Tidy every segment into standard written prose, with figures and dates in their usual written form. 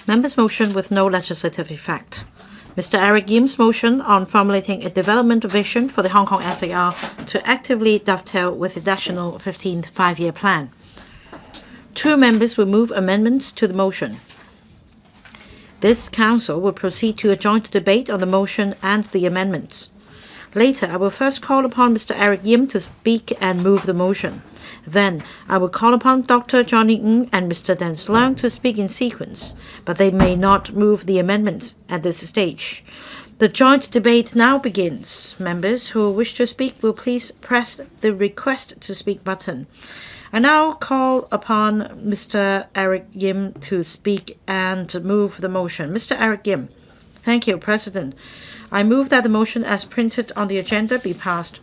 Members' motion with no legislative effect. Mr. Erik Yim's motion on formulating a development vision for the Hong Kong SAR to actively dovetail with the national 15th five-year plan. Two members will move amendments to the motion. This Council will proceed to a joint debate on the motion and the amendments. Later, I will first call upon Mr. Erik Yim to speak and move the motion. Then, I will call upon Dr. Johnny Ng and Mr. Dennis LEUNG to speak in sequence, but they may not move the amendments at this stage. The joint debate now begins. Members who wish to speak will please press the Request to Speak button. I now call upon Mr. Erik Yim to speak and move the motion. Mr. Erik Yim. Thank you, President. I move that the motion as printed on the agenda be passed.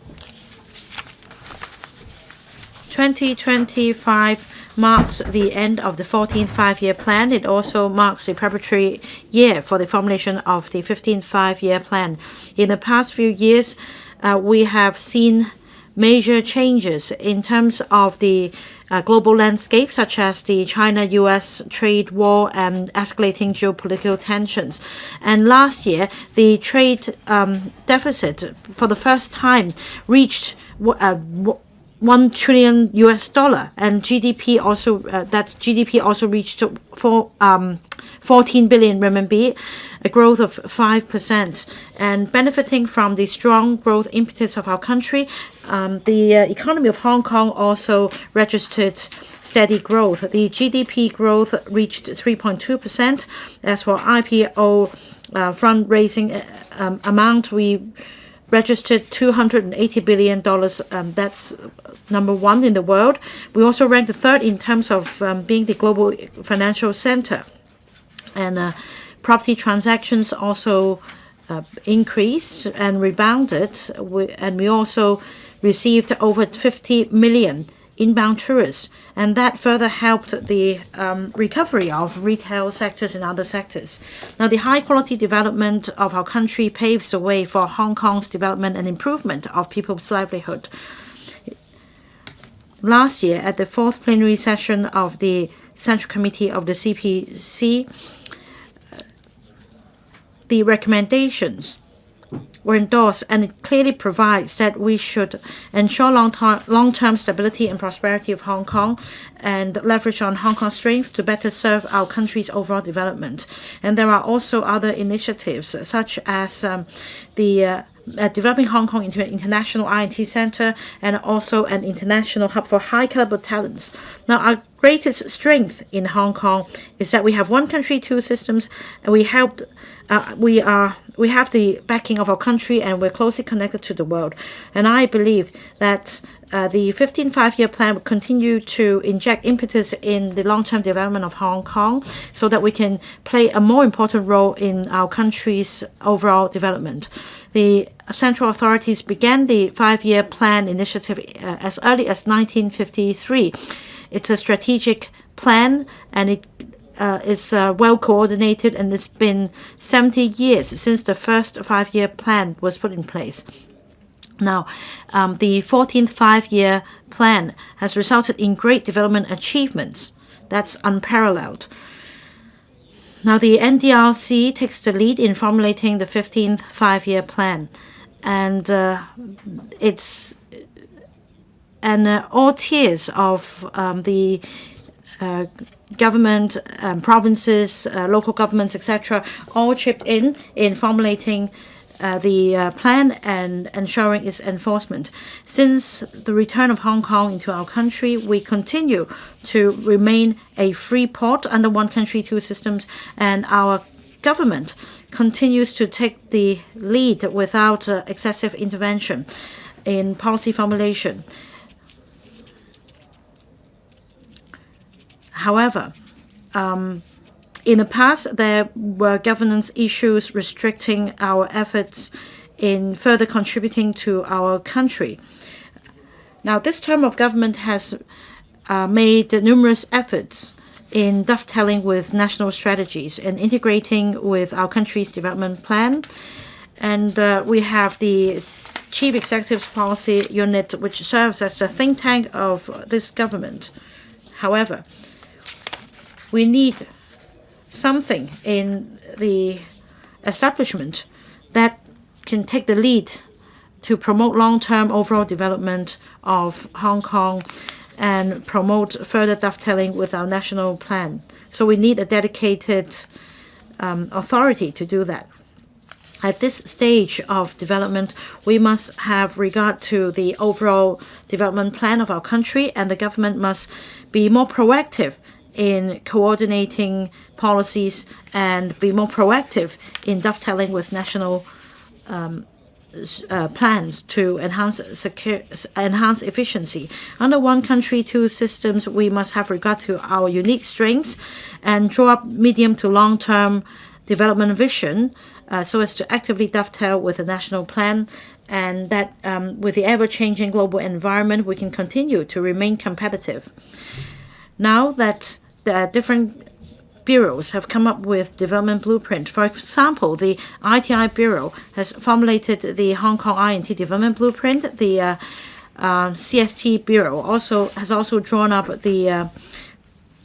2025 marks the end of the 14th five-year plan. It also marks the preparatory year for the formulation of the 15th five-year plan. In the past few years, we have seen major changes in terms of the global landscape, such as the China-US trade war and escalating geopolitical tensions. And last year, the trade deficit for the first time reached $1 trillion, and GDP also reached 14 billion RMB, a growth of 5%. And benefiting from the strong growth impetus of our country, the economy of Hong Kong also registered steady growth. The GDP growth reached 3.2%. As for IPO fundraising amount, we registered $280 billion. That's number one in the world. We also ranked third in terms of being the global financial center. And property transactions also increased and rebounded. And we also received over 50 million inbound tourists, and that further helped the recovery of retail sectors and other sectors. Now, the high-quality development of our country paves the way for Hong Kong's development and improvement of people's livelihood. Last year, at the fourth plenary session of the Central Committee of the CPC, the recommendations were endorsed, and it clearly provides that we should ensure long-term stability and prosperity of Hong Kong and leverage on Hong Kong's strength to better serve our country's overall development. And there are also other initiatives, such as the developing Hong Kong into an international I&T center and also an international hub for high-caliber talents. Now, our greatest strength in Hong Kong is that we have one country, two systems, and we have the backing of our country, and we're closely connected to the world. And I believe that the 15th five-year plan will continue to inject impetus in the long-term development of Hong Kong so that we can play a more important role in our country's overall development. The central authorities began the five-year plan initiative as early as 1953. It's a strategic plan, and it is well coordinated, and it's been 70 years since the first five-year plan was put in place. Now, the 14th five-year plan has resulted in great development achievements. That's unparalleled. Now, the NDRC takes the lead in formulating the 15th five-year plan, and all tiers of the government, provinces, local governments, etc., all chipped in formulating the plan and ensuring its enforcement. Since the return of Hong Kong into our country, we continue to remain a free port under one country, two systems, and our government continues to take the lead without excessive intervention in policy formulation. However, in the past, there were governance issues restricting our efforts in further contributing to our country. Now, this term of government has made numerous efforts in dovetailing with national strategies and integrating with our country's development plan. And we have the Chief Executive's Policy Unit, which serves as the think tank of this government. However, we need something in the establishment that can take the lead to promote long-term overall development of Hong Kong and promote further dovetailing with our national plan. So we need a dedicated authority to do that. At this stage of development, we must have regard to the overall development plan of our country, and the government must be more proactive in coordinating policies and be more proactive in dovetailing with national plans to enhance efficiency. Under one country, two systems, we must have regard to our unique strengths and draw up medium to long-term development vision so as to actively dovetail with the national plan, and that with the ever-changing global environment, we can continue to remain competitive. Now that the different bureaus have come up with development blueprint. For example, the ITI Bureau has formulated the Hong Kong I&T development blueprint. The CST Bureau has also drawn up the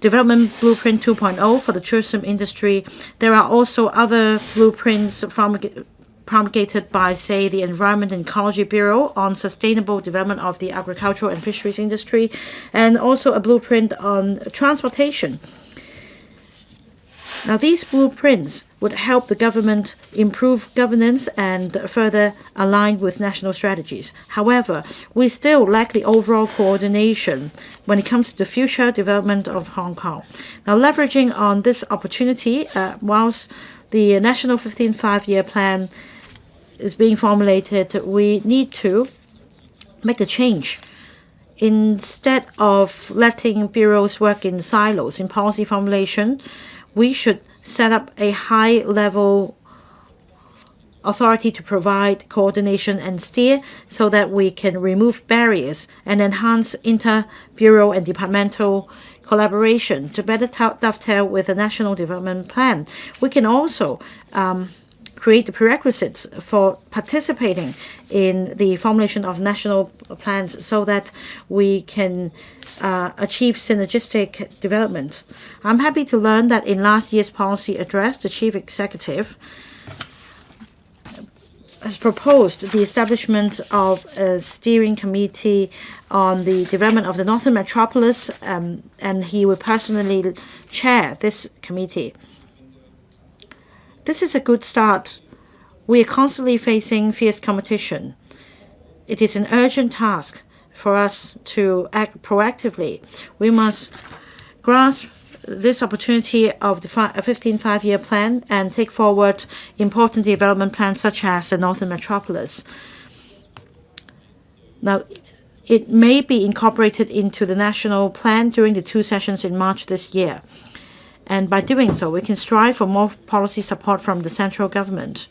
development blueprint 2.0 for the tourism industry. There are also other blueprints promulgated by, say, the Environment and Ecology Bureau on sustainable development of the agricultural and fisheries industry, and also a blueprint on transportation. Now, these blueprints would help the government improve governance and further align with national strategies. However, we still lack the overall coordination when it comes to the future development of Hong Kong. Now, leveraging on this opportunity, whilst the National 15th Five-Year Plan is being formulated, we need to make a change. Instead of letting bureaus work in silos in policy formulation, we should set up a high-level authority to provide coordination and steer so that we can remove barriers and enhance inter-bureau and departmental collaboration to better dovetail with the national development plan. We can also create the prerequisites for participating in the formulation of national plans so that we can achieve synergistic development. I'm happy to learn that in last year's policy address, the Chief Executive has proposed the establishment of a steering committee on the development of the Northern Metropolis, and he will personally chair this committee. This is a good start. We are constantly facing fierce competition. It is an urgent task for us to act proactively. We must grasp this opportunity of the 15th Five-Year Plan and take forward important development plans such as the Northern Metropolis. Now, it may be incorporated into the national plan during the two sessions in March this year. And by doing so, we can strive for more policy support from the central government.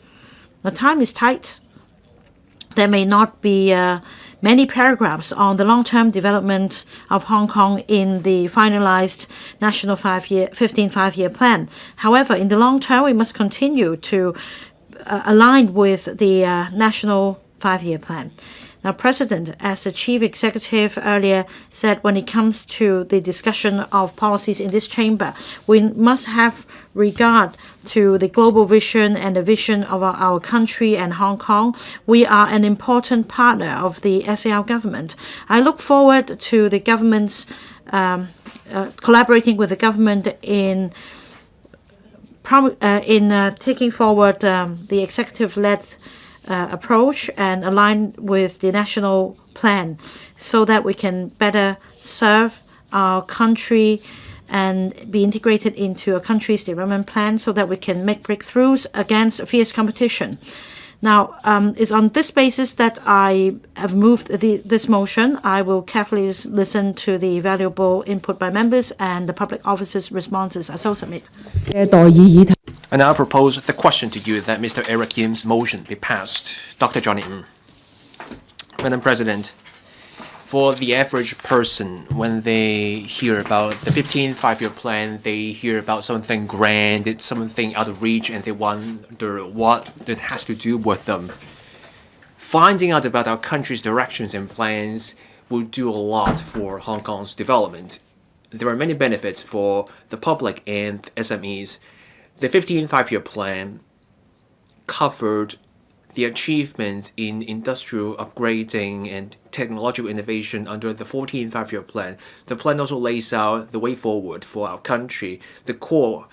Now, time is tight. There may not be many paragraphs on the long-term development of Hong Kong in the finalized National 15th Five-Year Plan. However, in the long term, we must continue to align with the National 5-Year Plan. Now, President, as the Chief Executive earlier said, when it comes to the discussion of policies in this chamber, we must have regard to the global vision and the vision of our country and Hong Kong. We are an important partner of the SAR government. I look forward to the government's collaborating with the government in taking forward the executive-led approach and align with the national plan so that we can better serve our country and be integrated into a country's development plan so that we can make breakthroughs against fierce competition. Now, it's on this basis that I have moved this motion. I will carefully listen to the valuable input by members and the public officers' responses. I so submit. I now propose the question to you that Mr. Erik YIM's motion be passed. Dr. Hon Erik YIM. Madam President, for the average person, when they hear about the 15th Five-Year Plan, they hear about something grand, it's something out of reach, and they wonder what it has to do with them. Finding out about our country's directions and plans will do a lot for Hong Kong's development. There are many benefits for the public and SMEs. The 15th five-year plan covered the achievements in industrial upgrading and technological innovation under the 14th five-year plan. The plan also lays out the way forward for our country. The core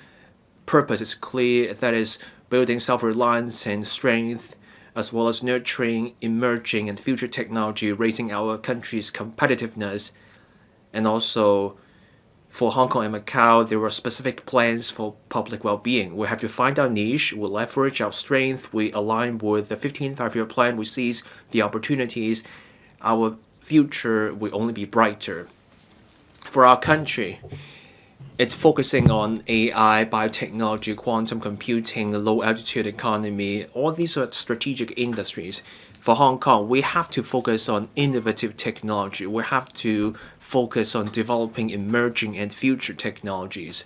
purpose is clear, that is building self-reliance and strength, as well as nurturing emerging and future technology, raising our country's competitiveness. And also, for Hong Kong and Macau, there were specific plans for public well-being. We have to find our niche, we leverage our strength, we align with the 15th five-year plan, we seize the opportunities. Our future will only be brighter. For our country, it's focusing on AI, biotechnology, quantum computing, low-altitude economy. All these are strategic industries. For Hong Kong, we have to focus on innovative technology. We have to focus on developing emerging and future technologies.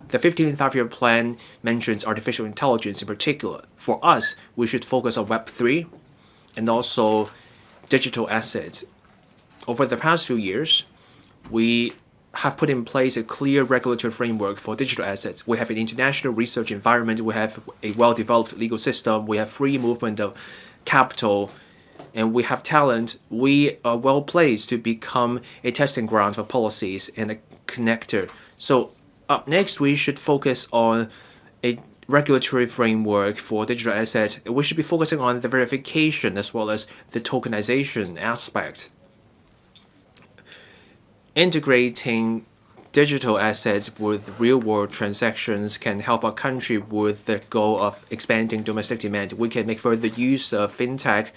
The 15th five-year plan mentions artificial intelligence in particular. For us, we should focus on Web3 and also digital assets. Over the past few years, we have put in place a clear regulatory framework for digital assets. We have an international research environment, we have a well-developed legal system, we have free movement of capital, and we have talent. We are well placed to become a testing ground for policies and a connector. So up next, we should focus on a regulatory framework for digital assets. We should be focusing on the verification as well as the tokenization aspect. Integrating digital assets with real-world transactions can help our country with the goal of expanding domestic demand. We can make further use of fintech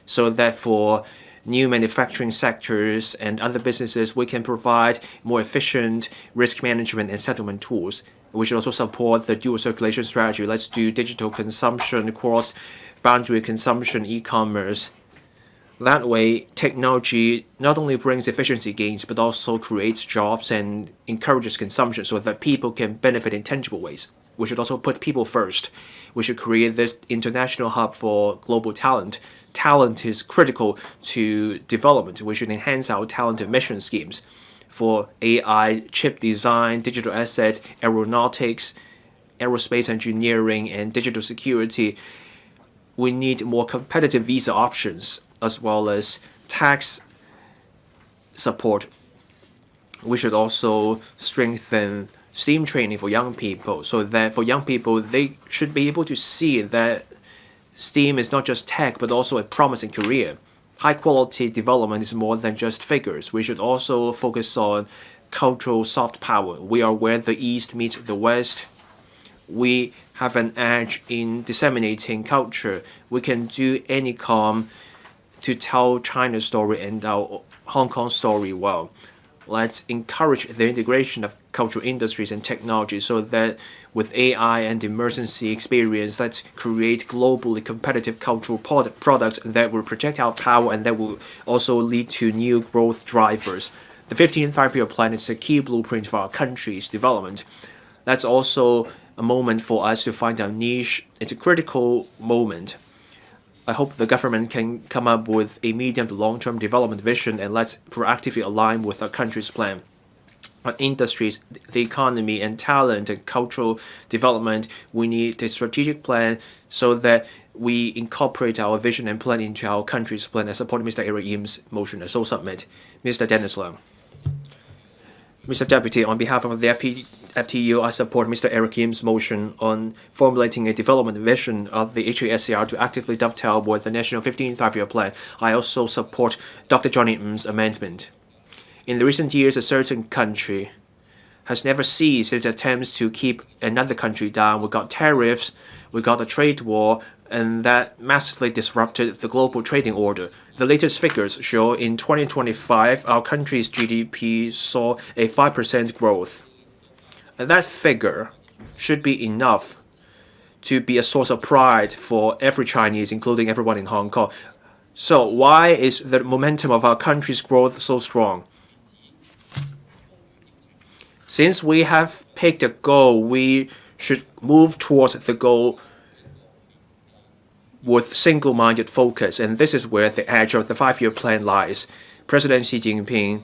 so that for new manufacturing sectors and other businesses, we can provide more efficient risk management and settlement tools. We should also support the dual circulation strategy. Let's do digital consumption, cross-boundary consumption, e-commerce. That way, technology not only brings efficiency gains, but also creates jobs and encourages consumption so that people can benefit in tangible ways. We should also put people first. We should create this international hub for global talent. Talent is critical to development. We should enhance our talent admission schemes for AI, chip design, digital assets, aeronautics, aerospace engineering, and digital security. We need more competitive visa options as well as tax support. We should also strengthen STEAM training for young people so that for young people, they should be able to see that STEAM is not just tech, but also a promising career. High-quality development is more than just figures. We should also focus on cultural soft power. We are where the East meets the West. We have an edge in disseminating culture. We can do any to tell China's story and our Hong Kong story well. Let's encourage the integration of cultural industries and technology so that with AI and emergency experience, let's create globally competitive cultural products that will protect our power and that will also lead to new growth drivers. The 15th five-year plan is a key blueprint for our country's development. That's also a moment for us to find our niche. It's a critical moment. I hope the government can come up with a medium to long-term development vision and let's proactively align with our country's plan. On industries, the economy, and talent and cultural development, we need a strategic plan so that we incorporate our vision and plan into our country's plan. I support Mr. Erik YIM's motion. I so submit. Mr. Dennis Leung. Mr. Deputy, on behalf of the FTU, I support Mr. Erik YIM's motion on formulating a development vision of the HKSAR to actively dovetail with the National 15th Five-Year Plan. I also support Dr. Johnny Yim's amendment. In the recent years, a certain country has never ceased its attempts to keep another country down. We got tariffs, we got a trade war, and that massively disrupted the global trading order. The latest figures show in 2025, our country's GDP saw a 5% growth. And that figure should be enough to be a source of pride for every Chinese, including everyone in Hong Kong. So why is the momentum of our country's growth so strong? Since we have picked a goal, we should move towards the goal with single-minded focus, and this is where the edge of the five-year plan lies. President Xi Jinping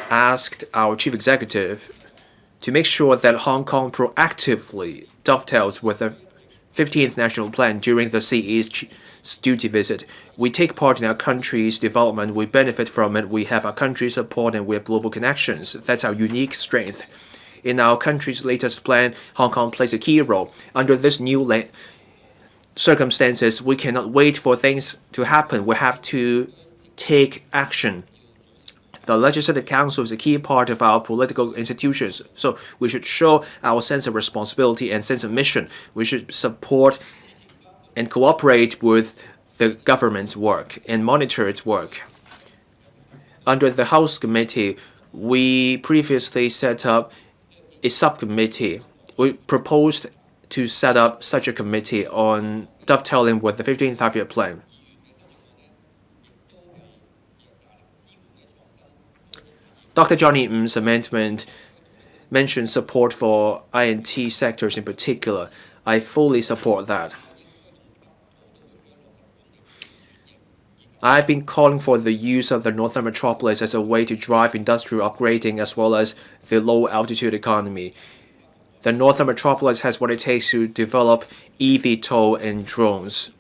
asked our chief executive to make sure that Hong Kong proactively dovetails with the 15th National Plan during the CE's duty visit. We take part in our country's development, we benefit from it, we have our country's support, and we have global connections. That's our unique strength. In our country's latest plan, Hong Kong plays a key role. Under this new circumstances, we cannot wait for things to happen. We have to take action. The Legislative Council is a key part of our political institutions, so we should show our sense of responsibility and sense of mission. We should support and cooperate with the government's work and monitor its work. Under the House Committee, we previously set up a subcommittee. We proposed to set up such a committee on dovetailing with the 15th Five-Year Plan. Dr. Johnny Yim's amendment mentioned support for INT sectors in particular. I fully support that. I've been calling for the use of the Northern Metropolis as a way to drive industrial upgrading as well as the low-altitude economy. The Northern Metropolis has what it takes to develop eVTOL and drones,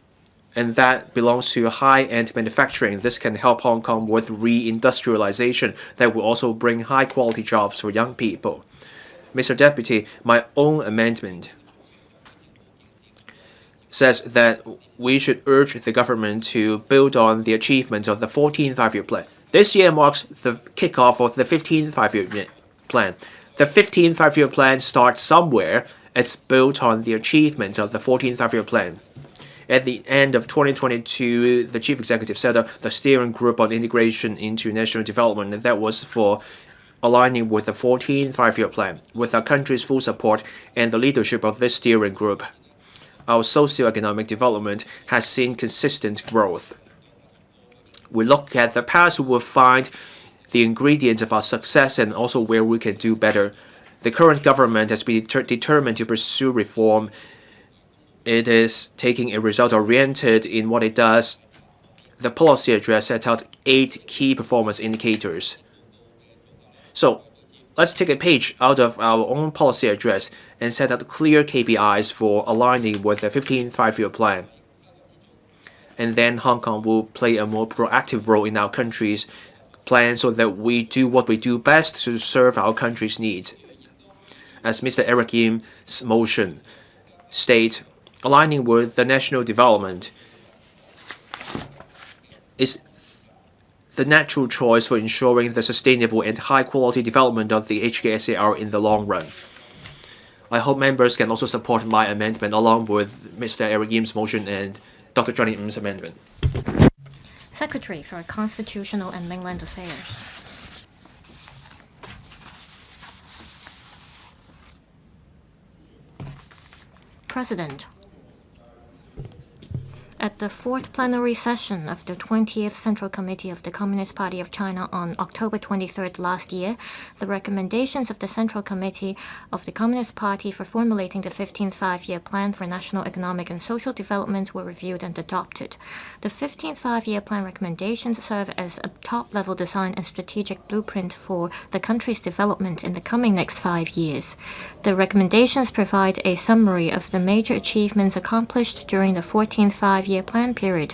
and that belongs to high-end manufacturing. This can help Hong Kong with re-industrialization that will also bring high-quality jobs for young people. Mr. Deputy, my own amendment says that we should urge the government to build on the achievements of the 14th Five-Year Plan. This year marks the kickoff of the 15th Five-Year Plan. The 15th Five-Year Plan starts somewhere. It's built on the achievements of the 14th Five-Year Plan. At the end of 2022, the Chief Executive set up the Steering Group on Integration into National Development, and that was for aligning with the 14th Five-Year Plan. With our country's full support and the leadership of this steering group, our socio-economic development has seen consistent growth. We look at the past, we will find the ingredients of our success and also where we can do better. The current government has been determined to pursue reform. It is taking a result-oriented in what it does. The policy address set out 8 key performance indicators. So, let's take a page out of our own policy address and set out clear KPIs for aligning with the 15th Five-Year Plan. And then Hong Kong will play a more proactive role in our country's plan so that we do what we do best to serve our country's needs. As Mr. Erik YIM's motion states, aligning with the national development is the natural choice for ensuring the sustainable and high-quality development of the HKSAR in the long run. I hope members can also support my amendment along with Mr. Erik YIM's motion and Dr. Johnny Yim's amendment. Secretary for Constitutional and Mainland Affairs. President. At the 4th plenary session of the 20th Central Committee of the Communist Party of China on October 23rd last year, the recommendations of the Central Committee of the Communist Party for formulating the 15th Five-Year Plan for National Economic and Social Development were reviewed and adopted. The 15th Five-Year Plan recommendations serve as a top-level design and strategic blueprint for the country's development in the coming next 5 years. The recommendations provide a summary of the major achievements accomplished during the 14th Five-Year Plan period,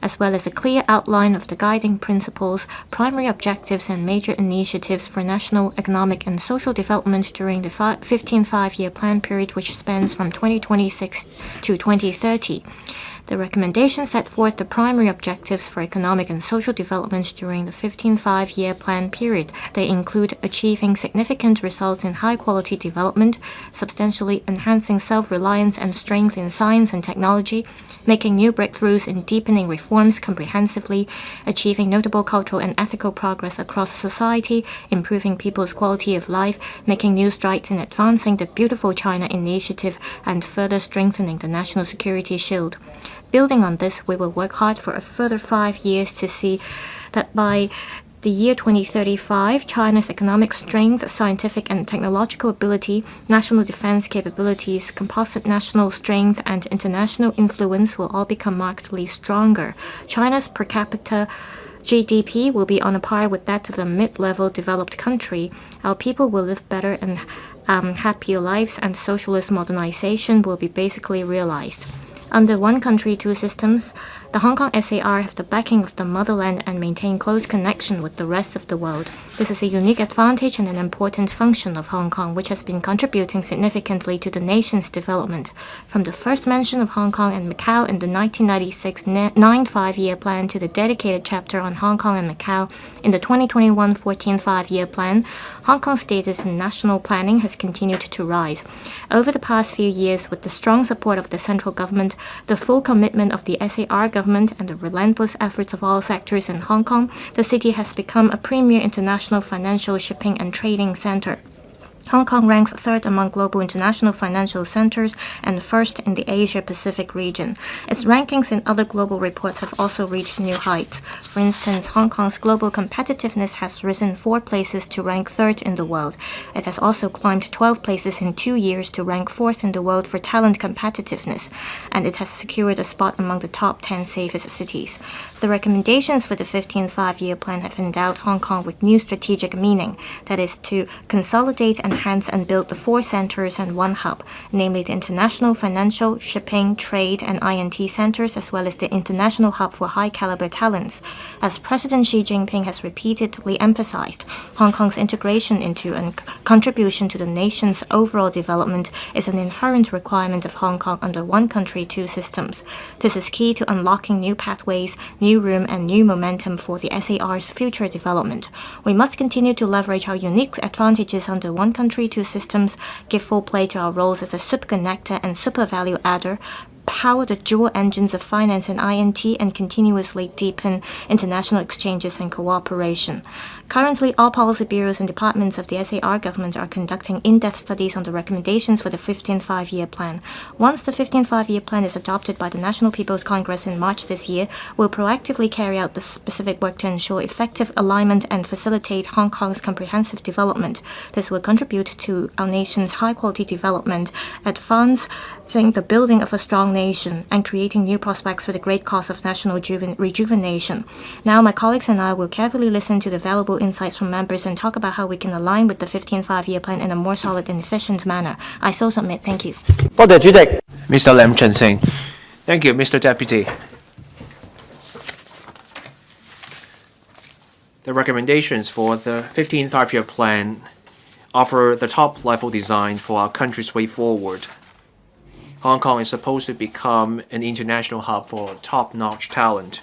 as well as a clear outline of the guiding principles, primary objectives, and major initiatives for national economic and social development during the 15th Five-Year Plan period, which spans from 2026 to 2030. The recommendations set forth the primary objectives for economic and social development during the 15th Five-Year Plan period. They include achieving significant results in high-quality development, substantially enhancing self-reliance and strength in science and technology, making new breakthroughs in deepening reforms comprehensively, achieving notable cultural and ethical progress across society, improving people's quality of life, making new strides in advancing the Beautiful China initiative, and further strengthening the national security shield. Building on this, we will work hard for a further 5 years to see that by the year 2035, China's economic strength, scientific and technological ability, national defense capabilities, composite national strength, and international influence will all become markedly stronger. China's per capita GDP will be on a par with that of a mid-level developed country. Our people will live better and happier lives and socialist modernization will be basically realized. Under one country, two systems, the Hong Kong SAR have the backing of the motherland and maintain close connection with the rest of the world. This is a unique advantage and an important function of Hong Kong, which has been contributing significantly to the nation's development. From the first mention of Hong Kong and Macau in the 1996 9th Five-Year Plan to the dedicated chapter on Hong Kong and Macau in the 2021 14th Five-Year Plan, Hong Kong's status in national planning has continued to rise. Over the past few years, with the strong support of the central government, the full commitment of the SAR government, and the relentless efforts of all sectors in Hong Kong, the city has become a premier international financial, shipping, and trading center. Hong Kong ranks third among global international financial centers and first in the Asia-Pacific region. Its rankings in other global reports have also reached new heights. For instance, Hong Kong's global competitiveness has risen 4 places to rank third in the world. It has also climbed 12 places in 2 years to rank fourth in the world for talent competitiveness, and it has secured a spot among the top 10 safest cities. The recommendations for the 15th Five-Year Plan have endowed Hong Kong with new strategic meaning, that is, to consolidate and enhance and build the 4 centers and 1 hub, namely the international financial, shipping, trade, and INT centers, as well as the international hub for high-caliber talents. As President Xi Jinping has repeatedly emphasized, Hong Kong's integration into and contribution to the nation's overall development is an inherent requirement of Hong Kong under one country, two systems. This is key to unlocking new pathways, new room, and new momentum for the SAR's future development. We must continue to leverage our unique advantages under one country, two systems, give full play to our roles as a super connector and super value adder, power the dual engines of finance and INT, and continuously deepen international exchanges and cooperation. Currently, all policy bureaus and departments of the SAR government are conducting in-depth studies on the recommendations for the 15th Five-Year Plan. Once the 15th Five-Year Plan is adopted by the National People's Congress in March this year, we'll proactively carry out the specific work to ensure effective alignment and facilitate Hong Kong's comprehensive development. This will contribute to our nation's high-quality development, advancing the building of a strong nation, and creating new prospects for the great cause of national rejuvenation. Now, my colleagues and I will carefully listen to the valuable insights from members and talk about how we can align with the 15th Five-Year Plan in a more solid and efficient manner. I so submit. Thank you. Mr. Lam Chen-Sing. Thank you, Mr. Deputy. The recommendations for the 15th Five-Year Plan offer the top-level design for our country's way forward. Hong Kong is supposed to become an international hub for top-notch talent.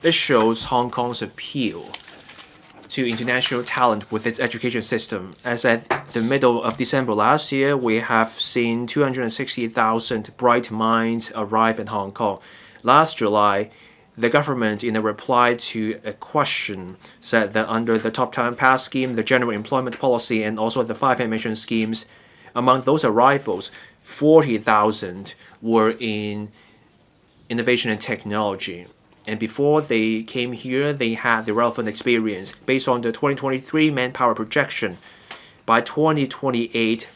This shows Hong Kong's appeal to international talent with its education system. As at the middle of December last year, we have seen 260,000 bright minds arrive in Hong Kong. Last July, the government, in a reply to a question, said that under the Top Talent Pass scheme, the general employment policy, and also the 5 admission schemes, among those arrivals, 40,000 were in innovation and technology. And before they came here, they had the relevant experience. Based on the 2023 manpower projection, by 2028,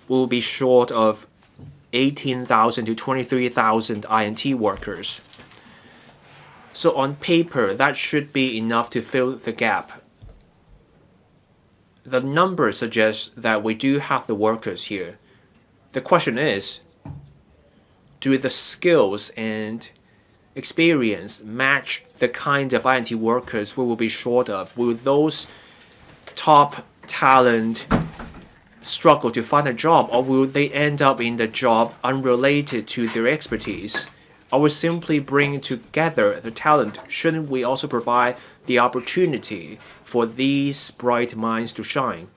we'll be short of 18,000 to 23,000 INT workers. So on paper, that should be enough to fill the gap. The numbers suggest that we do have the workers here. The question is, do the skills and experience match the kind of INT workers we will be short of? Will those top talent struggle to find a job, or will they end up in the job unrelated to their expertise? Or will simply bring together the talent? Shouldn't we also provide the opportunity for these bright minds to shine?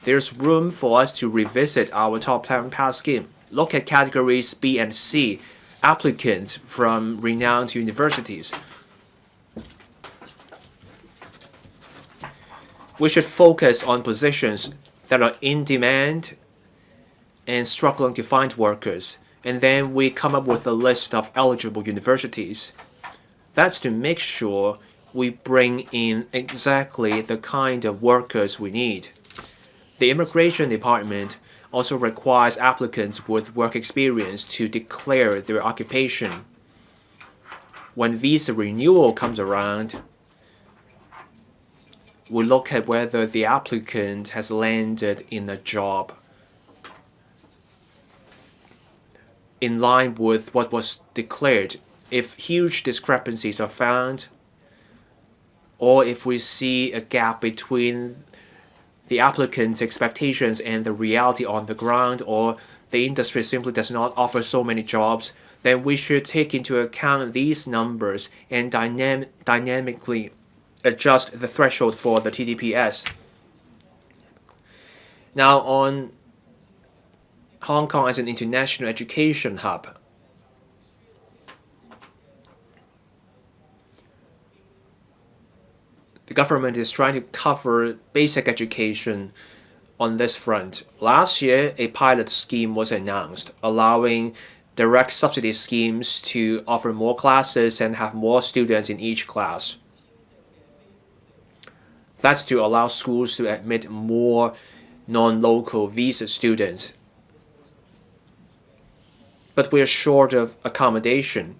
There's room for us to revisit our Top Talent Pass scheme. Look at categories B and C, applicants from renowned universities. We should focus on positions that are in demand and struggling to find workers, and then we come up with a list of eligible universities. That's to make sure we bring in exactly the kind of workers we need. The Immigration Department also requires applicants with work experience to declare their occupation. When visa renewal comes around, we look at whether the applicant has landed in a job in line with what was declared. If huge discrepancies are found, or if we see a gap between the applicant's expectations and the reality on the ground, or the industry simply does not offer so many jobs, then we should take into account these numbers and dynamically adjust the threshold for the TDPS. Now, on Hong Kong as an international education hub, the government is trying to cover basic education on this front. Last year, a pilot scheme was announced, allowing direct subsidy schemes to offer more classes and have more students in each class. That's to allow schools to admit more non-local visa students. But we're short of accommodation.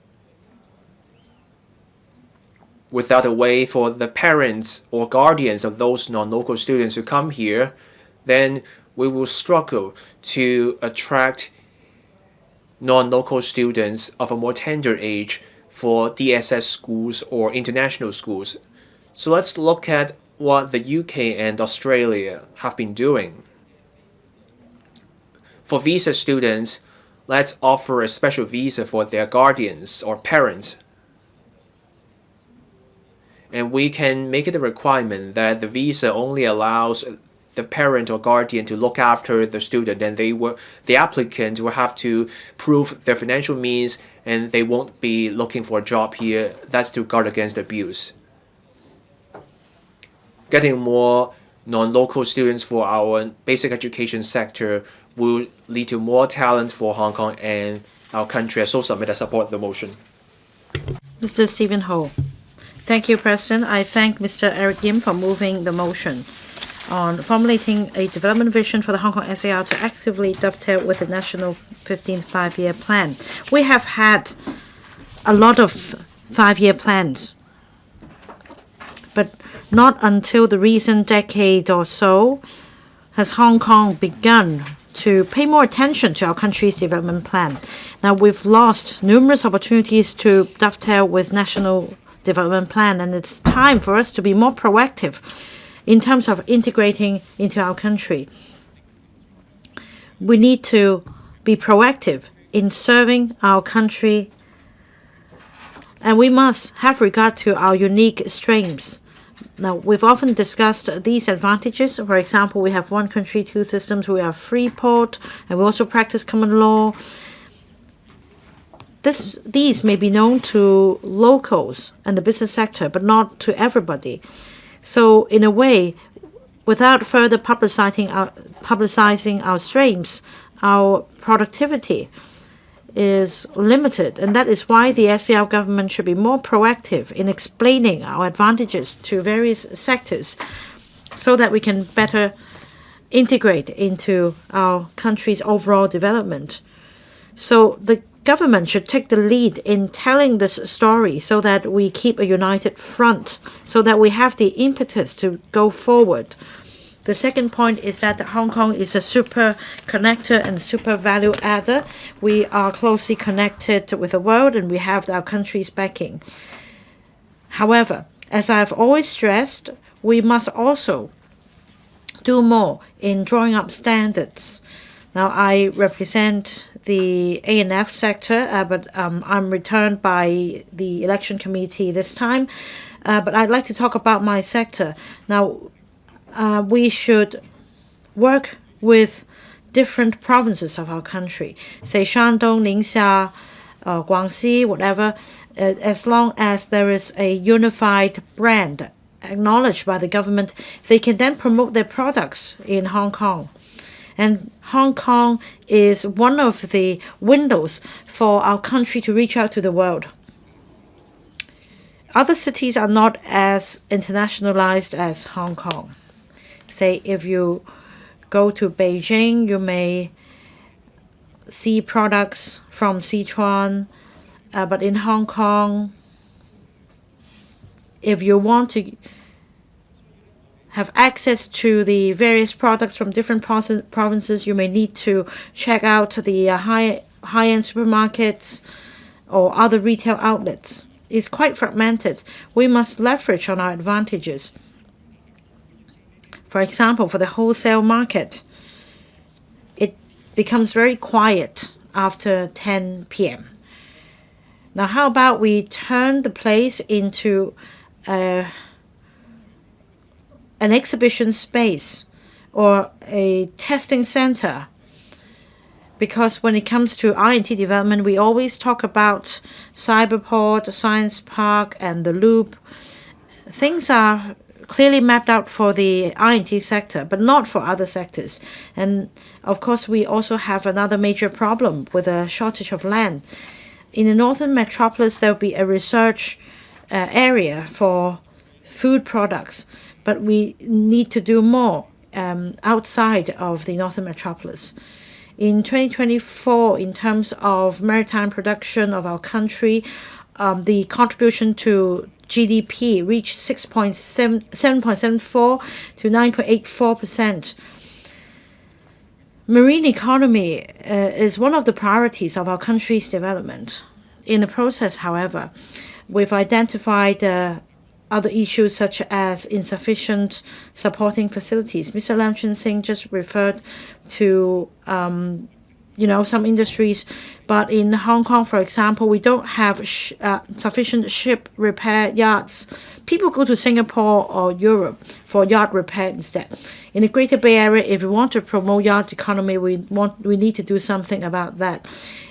Without a way for the parents or guardians of those non-local students to come here, then we will struggle to attract non-local students of a more tender age for DSS schools or international schools. So let's look at what the UK and Australia have been doing. For visa students, let's offer a special visa for their guardians or parents. And we can make it a requirement that the visa only allows the parent or guardian to look after the student, and the applicant will have to prove their financial means, and they won't be looking for a job here. That's to guard against abuse. Getting more non-local students for our basic education sector will lead to more talent for Hong Kong and our country. I so submit and support the motion. Mr. Stephen Ho. Thank you, President. I thank Mr. Eric Yim for moving the motion on formulating a development vision for the Hong Kong SAR to actively dovetail with the National 15th Five-Year Plan. We have had a lot of five-year plans, but not until the recent decade or so has Hong Kong begun to pay more attention to our country's development plan. Now, we've lost numerous opportunities to dovetail with national development plan, and it's time for us to be more proactive in terms of integrating into our country. We need to be proactive in serving our country, and we must have regard to our unique strengths. Now, we've often discussed these advantages. For example, we have one country, two systems, we have free port, and we also practice common law. These may be known to locals and the business sector, but not to everybody. So, in a way, without further publicizing our strengths, our productivity is limited, and that is why the SAR government should be more proactive in explaining our advantages to various sectors so that we can better integrate into our country's overall development. So the government should take the lead in telling this story so that we keep a united front, so that we have the impetus to go forward. The second point is that Hong Kong is a super connector and super value adder. We are closely connected with the world, and we have our country's backing. However, as I've always stressed, we must also do more in drawing up standards. Now, I represent the A&F sector, but I'm returned by the election committee this time. But I'd like to talk about my sector. Now, we should work with different provinces of our country, say Shandong, Ningxia, Guangxi, whatever, as long as there is a unified brand acknowledged by the government, they can then promote their products in Hong Kong. And Hong Kong is one of the windows for our country to reach out to the world. Other cities are not as internationalized as Hong Kong. Say, if you go to Beijing, you may see products from Sichuan, but in Hong Kong, if you want to have access to the various products from different provinces. You may need to check out the high-end supermarkets or other retail outlets. It's quite fragmented. We must leverage on our advantages. For example, for the wholesale market, it becomes very quiet after 10 p.m. Now, how about we turn the place into an exhibition space or a testing center? Because when it comes to R&T development, we always talk about Cyberport, Science Park, and the Loop. Things are clearly mapped out for the R&T sector, but not for other sectors. And of course, we also have another major problem with a shortage of land. In the northern metropolis, there will be a research area for food products, but we need to do more outside of the northern metropolis. In 2024, in terms of maritime production of our country, the contribution to GDP reached 7.74 to 9.84%. Marine economy is one of the priorities of our country's development. In the process, however, we've identified other issues such as insufficient supporting facilities. Mr. Lam Chun Sing just referred to some industries, but in Hong Kong, for example, we don't have sufficient ship repair yards. People go to Singapore or Europe for yacht repair instead. In the Greater Bay Area, if we want to promote yacht economy, we need to do something about that.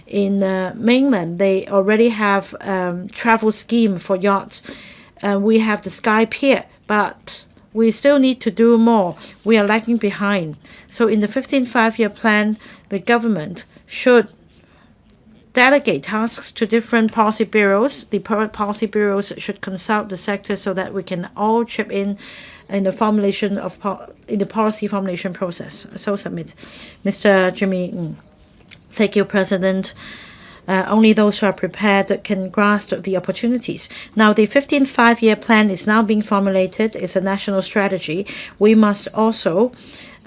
In Mainland, they already have travel scheme for yachts. We have the Sky Pier, but we still need to do more. We are lagging behind. So in the 15th five-year plan, the government should delegate tasks to different policy bureaus. The policy bureaus should consult the sector so that we can all chip in the formulation of in the policy formulation process. So submit. Mr. Jimmy. Thank you, President. Only those who are prepared can grasp the opportunities. Now, the 15th five-year plan is now being formulated. It's a national strategy. We must also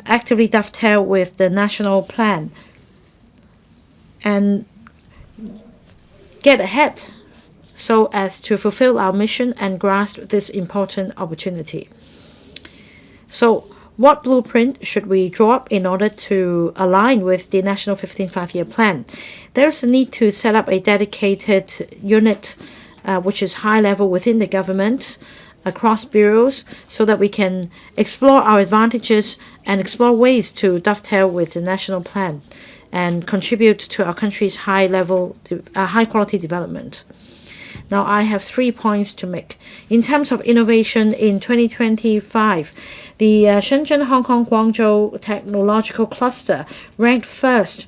actively dovetail with the national plan and get ahead so as to fulfill our mission and grasp this important opportunity. So, what blueprint should we draw up in order to align with the National 15th Five-Year Plan? There is a need to set up a dedicated unit which is high level within the government, across bureaus, so that we can explore our advantages and explore ways to dovetail with the national plan and contribute to our country's high-quality development. Now, I have 3 points to make. In terms of innovation in 2025, the Shenzhen, Hong Kong, Guangzhou Technological Cluster ranked first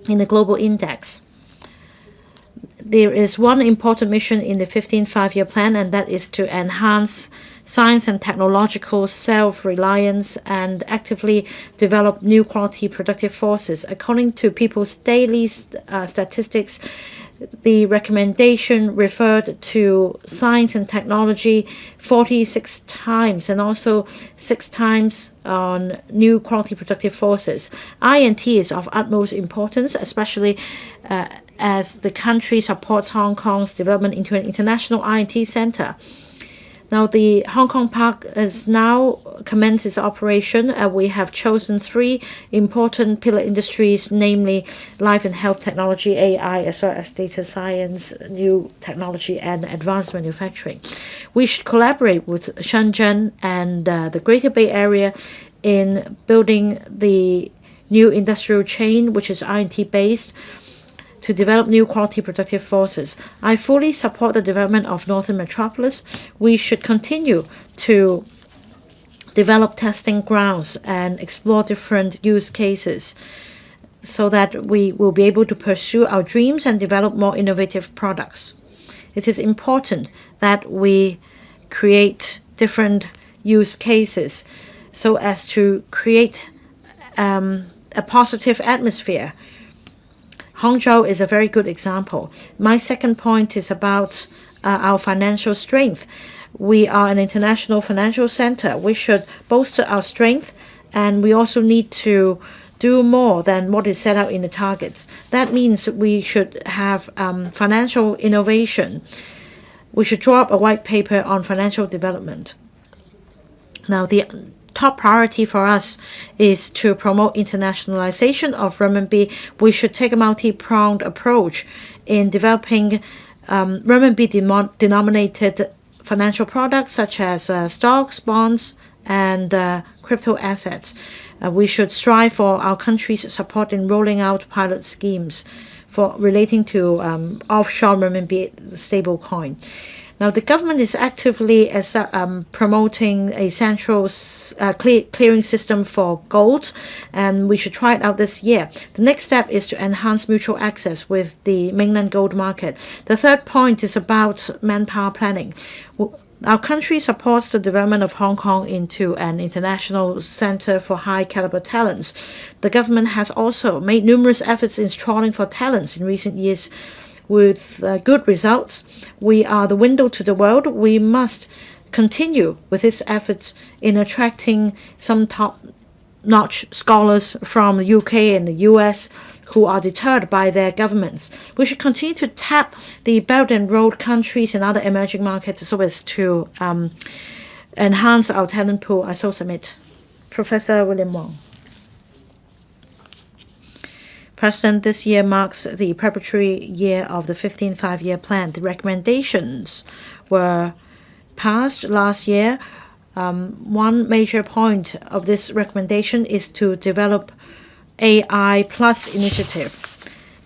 in the global index. There is one important mission in the 15th five-year plan, and that is to enhance science and technological self-reliance and actively develop new quality productive forces. According to People's Daily statistics, the recommendation referred to science and technology 46 times and also 6 times on new quality productive forces. I&T is of utmost importance, especially as the country supports Hong Kong's development into an international I&T center. Now, the Hong Kong Park has now commenced its operation. We have chosen 3 important pillar industries, namely life and health technology, AI, as well as data science, new technology, and advanced manufacturing. We should collaborate with Shenzhen and the Greater Bay Area in building the new industrial chain, which is R&T based, to develop new quality productive forces. I fully support the development of Northern Metropolis. We should continue to develop testing grounds and explore different use cases so that we will be able to pursue our dreams and develop more innovative products. It is important that we create different use cases so as to create a positive atmosphere. Hangzhou is a very good example. My second point is about our financial strength. We are an international financial center. We should bolster our strength, and we also need to do more than what is set out in the targets. That means we should have financial innovation. We should draw up a white paper on financial development. Now, the top priority for us is to promote internationalization of renminbi. We should take a multi-pronged approach in developing renminbi-denominated financial products such as stocks, bonds, and crypto assets. We should strive for our country's support in rolling out pilot schemes for relating to offshore renminbi stablecoin. Now, the government is actively promoting a central clearing system for gold, and we should try it out this year. The next step is to enhance mutual access with the mainland gold market. The third point is about manpower planning. Our country supports the development of Hong Kong into an international center for high-caliber talents. The government has also made numerous efforts in trawling for talents in recent years with good results. We are the window to the world. We must continue with its efforts in attracting some top-notch scholars from the UK and the US who are deterred by their governments. We should continue to tap the Belt and Road countries and other emerging markets so as to enhance our talent pool. I so submit. Professor William Wong. President, this year marks the preparatory year of the 15th Five-Year Plan. The recommendations were passed last year. One major point of this recommendation is to develop AI Plus initiative.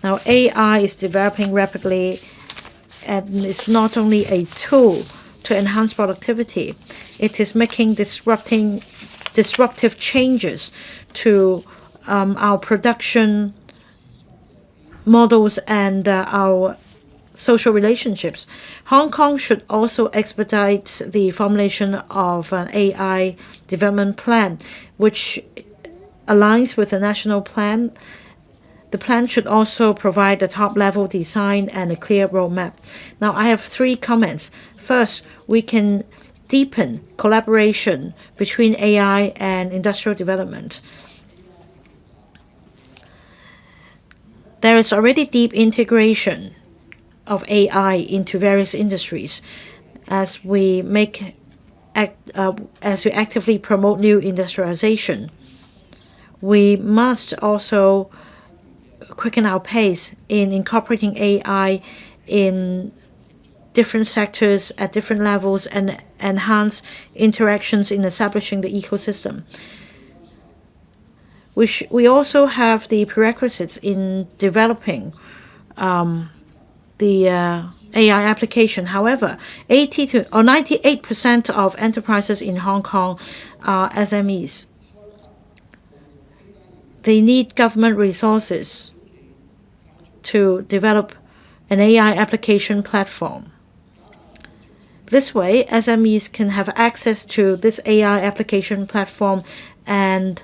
Now, AI is developing rapidly, and it's not only a tool to enhance productivity. It is making disruptive changes to our production models and our social relationships. Hong Kong should also expedite the formulation of an AI development plan, which aligns with the national plan. The plan should also provide a top-level design and a clear roadmap. Now, I have 3 comments. First, we can deepen collaboration between AI and industrial development. There is already deep integration of AI into various industries. As we actively promote new industrialization, we must also quicken our pace in incorporating AI in different sectors at different levels and enhance interactions in establishing the ecosystem. We also have the prerequisites in developing the AI application. However, 98% of enterprises in Hong Kong are SMEs. They need government resources to develop an AI application platform. This way, SMEs can have access to this AI application platform and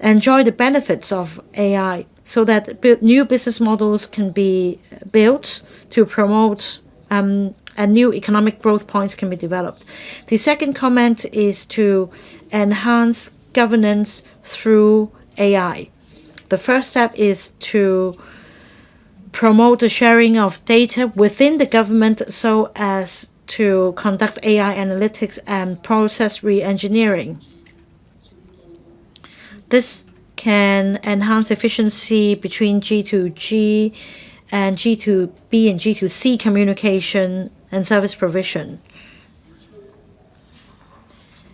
enjoy the benefits of AI so that new business models can be built to promote and new economic growth points can be developed. The second comment is to enhance governance through AI. The first step is to promote the sharing of data within the government so as to conduct AI analytics and process re-engineering. This can enhance efficiency between G2G and G2B and G2C communication and service provision.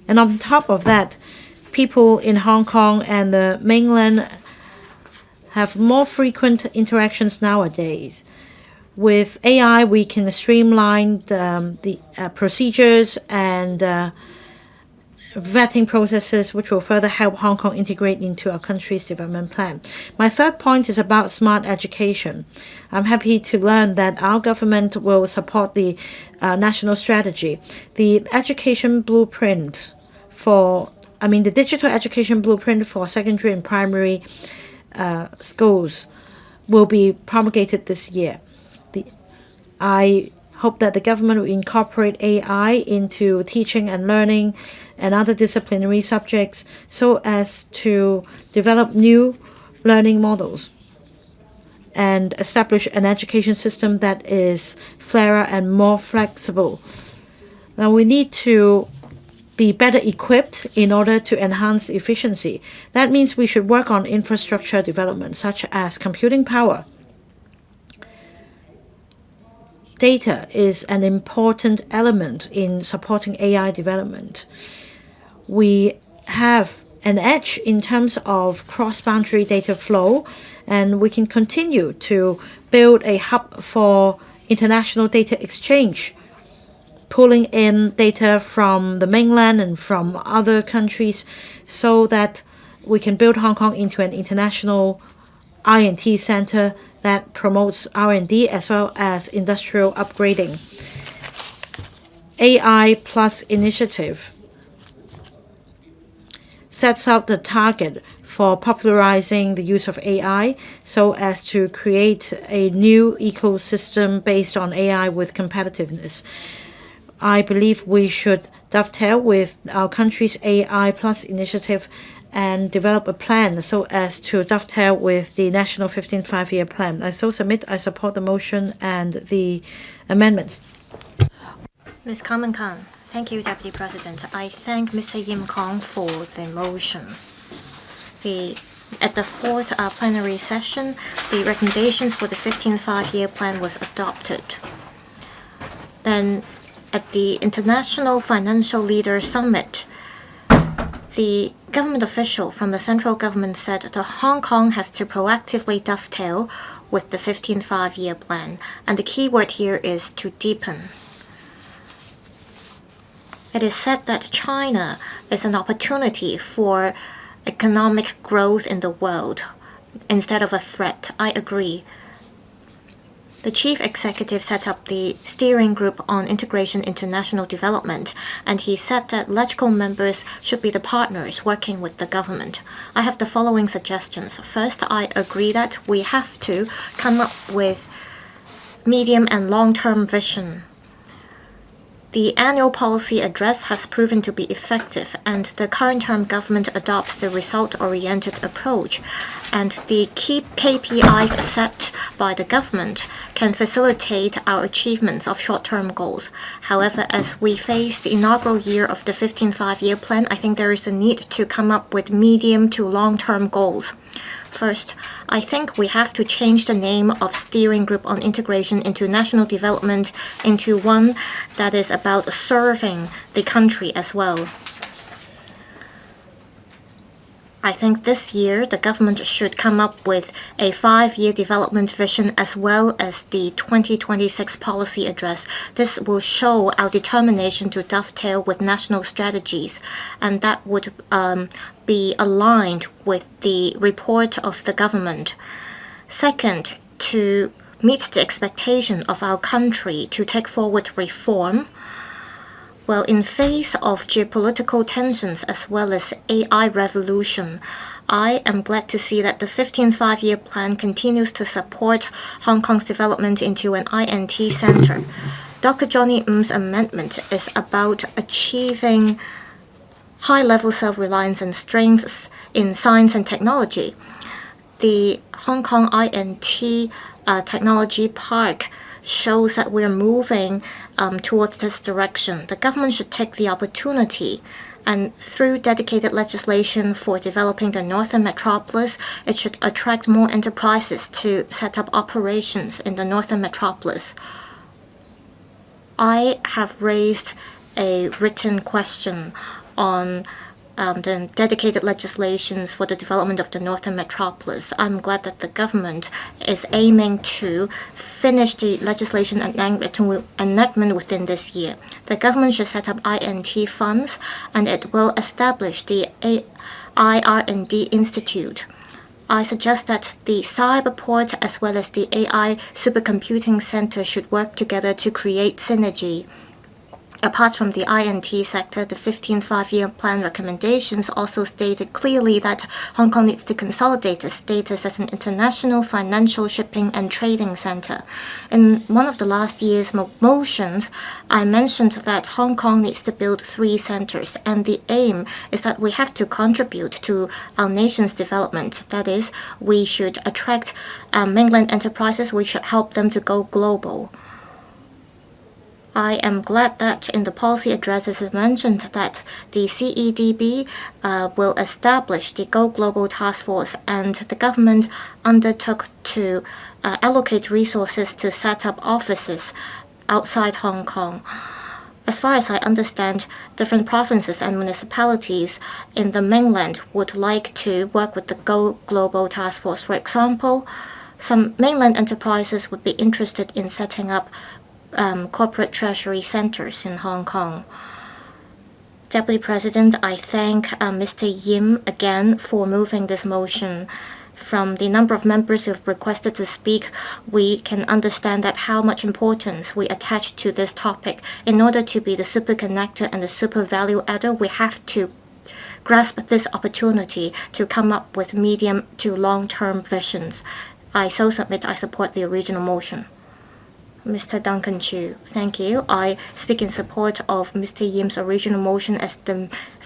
And on top of that, people in Hong Kong and the mainland have more frequent interactions nowadays. With AI, we can streamline the procedures and vetting processes, which will further help Hong Kong integrate into our country's development plan. My third point is about smart education. I'm happy to learn that our government will support the national strategy. The education blueprint the digital education blueprint for secondary and primary schools will be promulgated this year. I hope that the government will incorporate AI into teaching and learning and other disciplinary subjects so as to develop new learning models and establish an education system that is fairer and more flexible. Now we need to be better equipped in order to enhance efficiency. That means we should work on infrastructure development such as computing power. Data is an important element in supporting AI development. We have an edge in terms of cross-boundary data flow, and we can continue to build a hub for international data exchange, pulling in data from the mainland and from other countries so that we can build Hong Kong into an international I&T center that promotes R&D as well as industrial upgrading. AI Plus initiative sets out the target for popularizing the use of AI so as to create a new ecosystem based on AI with competitiveness. I believe we should dovetail with our country's AI Plus initiative and develop a plan so as to dovetail with the National 15th Five-Year Plan. I support the motion and the amendments. Ms. Carmen Khan. Thank you, Deputy President. I thank Mr. Yim Kong for the motion. At the fourth plenary session, the recommendations for the 15th Five-Year Plan was adopted. Then, at the International Financial Leaders Summit, the government official from the central government said that Hong Kong has to proactively dovetail with the 15th Five-Year Plan, and the key word here is to deepen. It is said that China is an opportunity for economic growth in the world instead of a threat. I agree. The chief executive set up the steering group on integration international development, and he said that LEUNG members should be the partners working with the government. I have the following suggestions. First, I agree that we have to come up with medium and long-term vision. The annual policy address has proven to be effective, and the current term government adopts the result-oriented approach, and the key KPIs set by the government can facilitate our achievements of short-term goals. However, as we face the inaugural year of the 15th Five-Year Plan, I think there is a need to come up with medium to long-term goals. First, I think we have to change the name of Steering Group on Integration into National Development into one that is about serving the country as well. I think this year the government should come up with a 5-year development vision as well as the 2026 policy address. This will show our determination to dovetail with national strategies, and that would be aligned with the report of the government. Second, to meet the expectation of our country to take forward reform. Well, in face of geopolitical tensions as well as AI revolution, I am glad to see that the 15th Five-Year Plan continues to support Hong Kong's development into an I&T center. Dr. Johnny Ng's amendment is about achieving high-level self-reliance and strengths in science and technology. The Hong Kong I&T Technology Park shows that we're moving towards this direction. The government should take the opportunity, and through dedicated legislation for developing the Northern Metropolis, it should attract more enterprises to set up operations in the Northern Metropolis. I have raised a written question on the dedicated legislations for the development of the Northern Metropolis. I'm glad that the government is aiming to finish the legislation enactment within this year. The government should set up I&T funds, and it will establish the IR&D Institute. I suggest that the Cyberport as well as the AI Supercomputing Center should work together to create synergy. Apart from the INT sector, the 15th Five-Year Plan recommendations also stated clearly that Hong Kong needs to consolidate its status as an international financial, shipping, and trading center. In one of the last year's motions, I mentioned that Hong Kong needs to build 3 centers, and the aim is that we have to contribute to our nation's development. That is, we should attract mainland enterprises, we should help them to go global. I am glad that in the policy address it is mentioned that the CEDB will establish the Go Global Task Force, and the government undertook to allocate resources to set up offices outside Hong Kong. As far as I understand, different provinces and municipalities in the mainland would like to work with the Go Global Task Force. For example, some mainland enterprises would be interested in setting up corporate treasury centers in Hong Kong. Deputy President, I thank Mr. Yim again for moving this motion. From the number of members who have requested to speak, we can understand that how much importance we attach to this topic. In order to be the super connector and the super value adder, we have to grasp this opportunity to come up with medium to long-term visions. I so submit I support the original motion. Mr. Duncan Chu, thank you. I speak in support of Mr. Yim's original motion as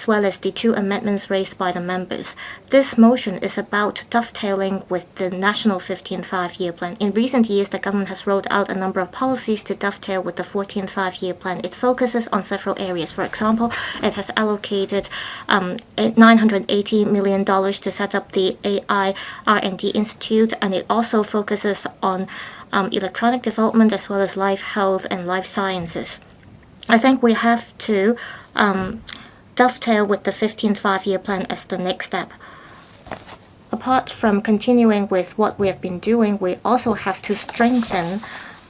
well as the 2 amendments raised by the members. This motion is about dovetailing with the National 15th Five-Year Plan. In recent years, the government has rolled out a number of policies to dovetail with the 14th Five-Year Plan. It focuses on several areas. For example, it has allocated $980 million to set up the AI R&D Institute, and it also focuses on electronic development as well as life health and life sciences. I think we have to dovetail with the 15th Five-Year Plan as the next step. Apart from continuing with what we have been doing, we also have to strengthen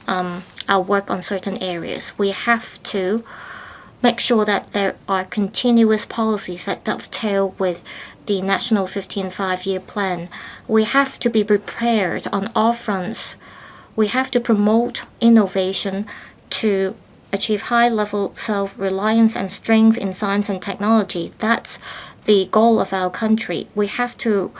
our work on certain areas. We have to make sure that there are continuous policies that dovetail with the National 15th Five-Year Plan. We have to be prepared on all fronts. We have to promote innovation to achieve high-level self-reliance and strength in science and technology. That's the goal of our country. We have to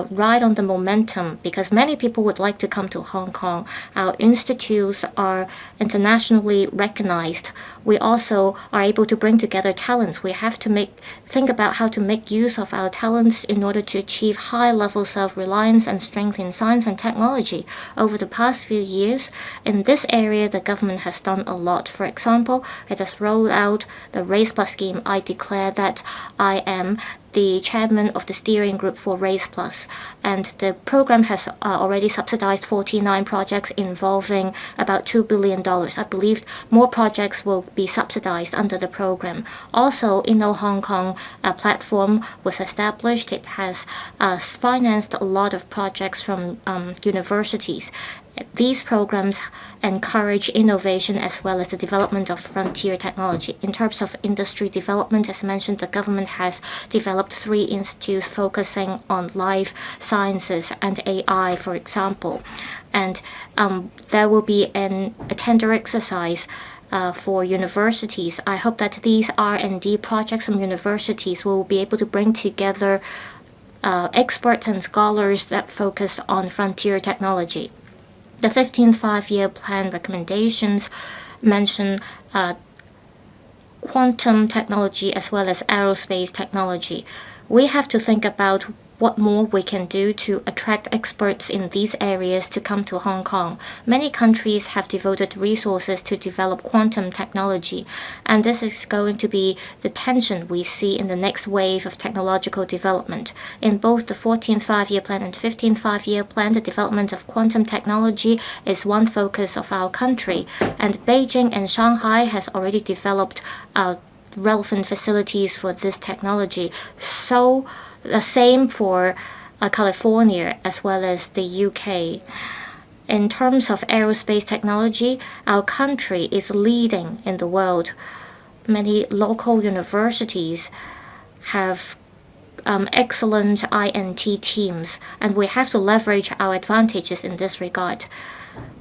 ride on the momentum because many people would like to come to Hong Kong. Our institutes are internationally recognized. We also are able to bring together talents. We have to think about how to make use of our talents in order to achieve high-level self-reliance and strength in science and technology. Over the past few years, in this area, the government has done a lot. For example, it has rolled out the Race Plus scheme. I declare that I am the chairman of the steering group for Race Plus, and the program has already subsidized 49 projects involving about $2 billion. I believe more projects will be subsidized under the program. Also, Inno Hong Kong platform was established. It has financed a lot of projects from universities. These programs encourage innovation as well as the development of frontier technology. In terms of industry development, as mentioned, the government has developed 3 institutes focusing on life sciences and AI, for example. And there will be a tender exercise for universities. I hope that these R&D projects from universities will be able to bring together experts and scholars that focus on frontier technology. The 15th Five-Year Plan recommendations mention quantum technology as well as aerospace technology. We have to think about what more we can do to attract experts in these areas to come to Hong Kong. Many countries have devoted resources to develop quantum technology, and this is going to be the tension we see in the next wave of technological development. In both the 14th Five-Year Plan and 15th Five-Year Plan, the development of quantum technology is one focus of our country, and Beijing and Shanghai has already developed relevant facilities for this technology. So the same for California as well as the UK. In terms of aerospace technology, our country is leading in the world. Many local universities have excellent INT teams, and we have to leverage our advantages in this regard.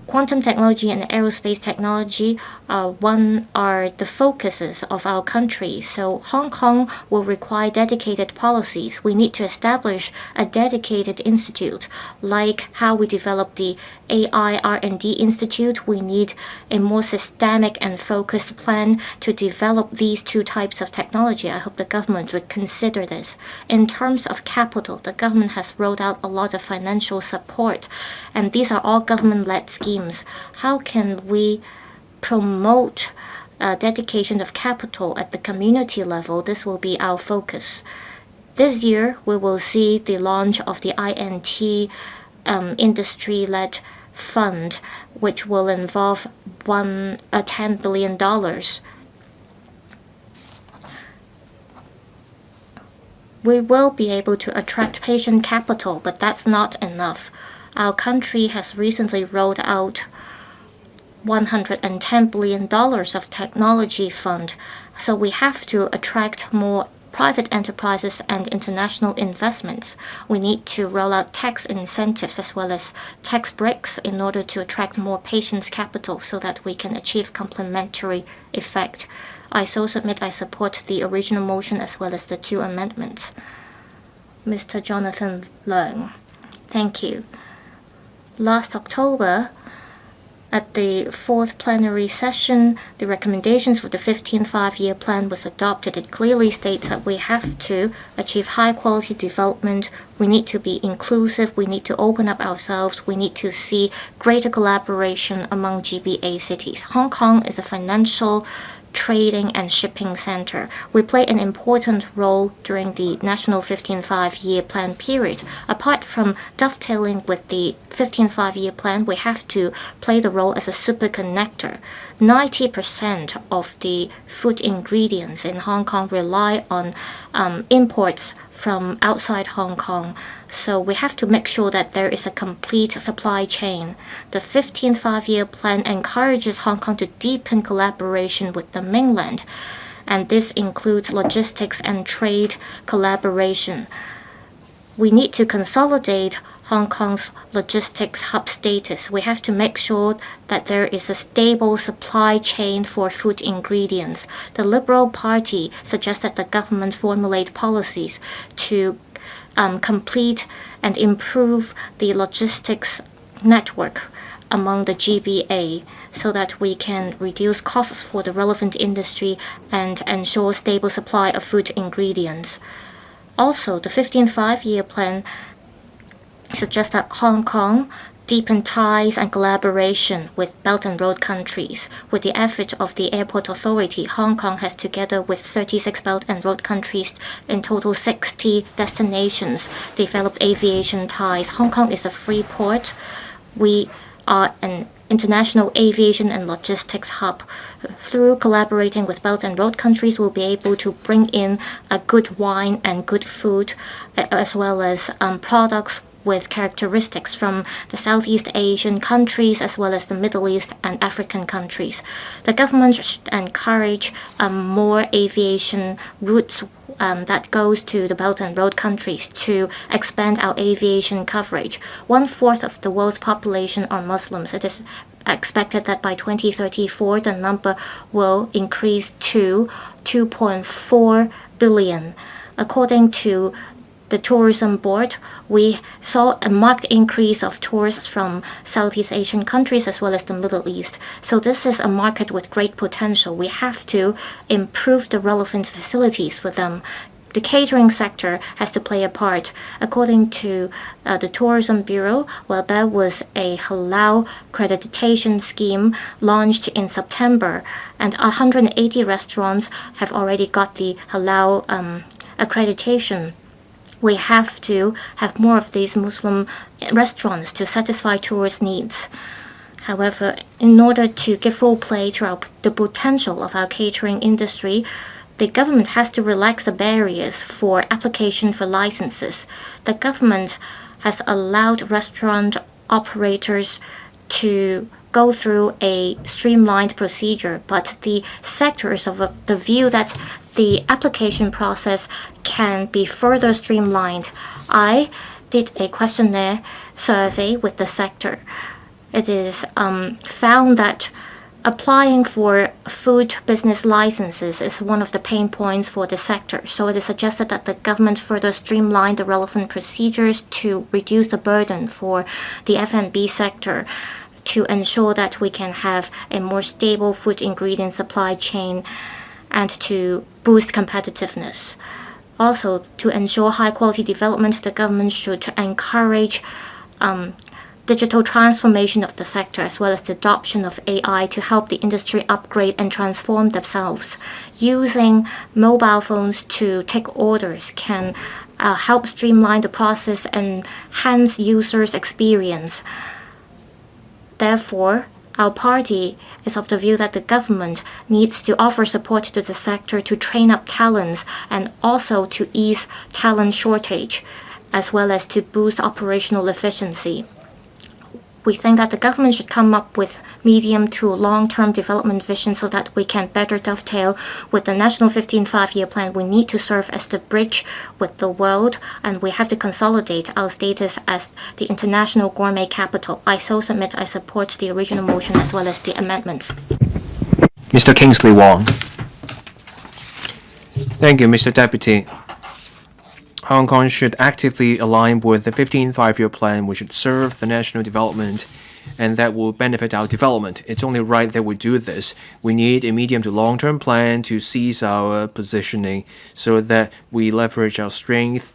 Quantum technology and aerospace technology are the focuses of our country. So Hong Kong will require dedicated policies. We need to establish a dedicated institute, like how we develop the AI R&D Institute. We need a more systemic and focused plan to develop these two types of technology. I hope the government would consider this. In terms of capital, the government has rolled out a lot of financial support, and these are all government-led schemes. How can we promote dedication of capital at the community level? This will be our focus. This year, we will see the launch of the INT industry-led fund, which will involve $10 billion. We will be able to attract patient capital, but that's not enough. Our country has recently rolled out $110 billion of technology fund, so we have to attract more private enterprises and international investments. We need to roll out tax incentives as well as tax breaks in order to attract more patients' capital so that we can achieve complementary effect. I so submit I support the original motion as well as the two amendments. Mr. Jonathan Leung. Thank you. Last October, at the 4th plenary session, the recommendations for the 15th five-year plan was adopted. It clearly states that we have to achieve high-quality development. We need to be inclusive. We need to open up ourselves. We need to see greater collaboration among GBA cities. Hong Kong is a financial, trading and shipping center. We play an important role during the national 15th five-year plan period. Apart from dovetailing with the 15th five-year plan, we have to play the role as a super connector. 90% of the food ingredients in Hong Kong rely on imports from outside Hong Kong. So we have to make sure that there is a complete supply chain. The 15th five-year plan encourages Hong Kong to deepen collaboration with the mainland, and this includes logistics and trade collaboration. We need to consolidate Hong Kong's logistics hub status. We have to make sure that there is a stable supply chain for food ingredients. The Liberal Party suggests that the government formulate policies to complete and improve the logistics network among the GBA so that we can reduce costs for the relevant industry and ensure stable supply of food ingredients. Also, the 15th five-year plan suggests that Hong Kong deepen ties and collaboration with Belt and Road countries. With the effort of the Airport Authority, Hong Kong has, together with 36 Belt and Road countries, in total 60 destinations, developed aviation ties. Hong Kong is a free port. We are an international aviation and logistics hub. Through collaborating with Belt and Road countries, we'll be able to bring in a good wine and good food, as well as products with characteristics from the Southeast Asian countries as well as the Middle East and African countries. The government should encourage more aviation routes that goes to the Belt and Road countries to expand our aviation coverage. 1/4 of the world's population are Muslims. It is expected that by 2034 the number will increase to 2.4 billion. According to the Tourism Board, we saw a marked increase of tourists from Southeast Asian countries as well as the Middle East. So this is a market with great potential. We have to improve the relevant facilities for them. The catering sector has to play a part. According to the Tourism Bureau, there was a halal accreditation scheme launched in September, and 180 restaurants have already got the halal accreditation. We have to have more of these Muslim restaurants to satisfy tourist needs. However, in order to give full play to the potential of our catering industry, the government has to relax the barriers for application for licenses. The government has allowed restaurant operators to go through a streamlined procedure, but the sector is of the view that the application process can be further streamlined. I did a questionnaire survey with the sector. it is found that applying for food business licenses is one of the pain points for the sector. So it is suggested that the government further streamline the relevant procedures to reduce the burden for the F&B sector, to ensure that we can have a more stable food ingredient supply chain and to boost competitiveness. Also, to ensure high quality development, the government should encourage digital transformation of the sector, as well as the adoption of AI to help the industry upgrade and transform themselves. Using mobile phones to take orders can help streamline the process and enhance users' experience. Therefore, our party is of the view that the government needs to offer support to the sector to train up talents and also to ease talent shortage, as well as to boost operational efficiency. We think that the government should come up with medium to long-term development vision so that we can better dovetail with the National 15 Five-Year Plan. We need to serve as the bridge with the world, and we have to consolidate our status as the international gourmet capital. I so submit I support the original motion as well as the amendments. Mr. Kingsley Wong. Thank you, Mr. Deputy. Hong Kong should actively align with the 15th Five-Year Plan, which should serve the national development, and that will benefit our development. It's only right that we do this. We need a medium to long-term plan to seize our positioning so that we leverage our strength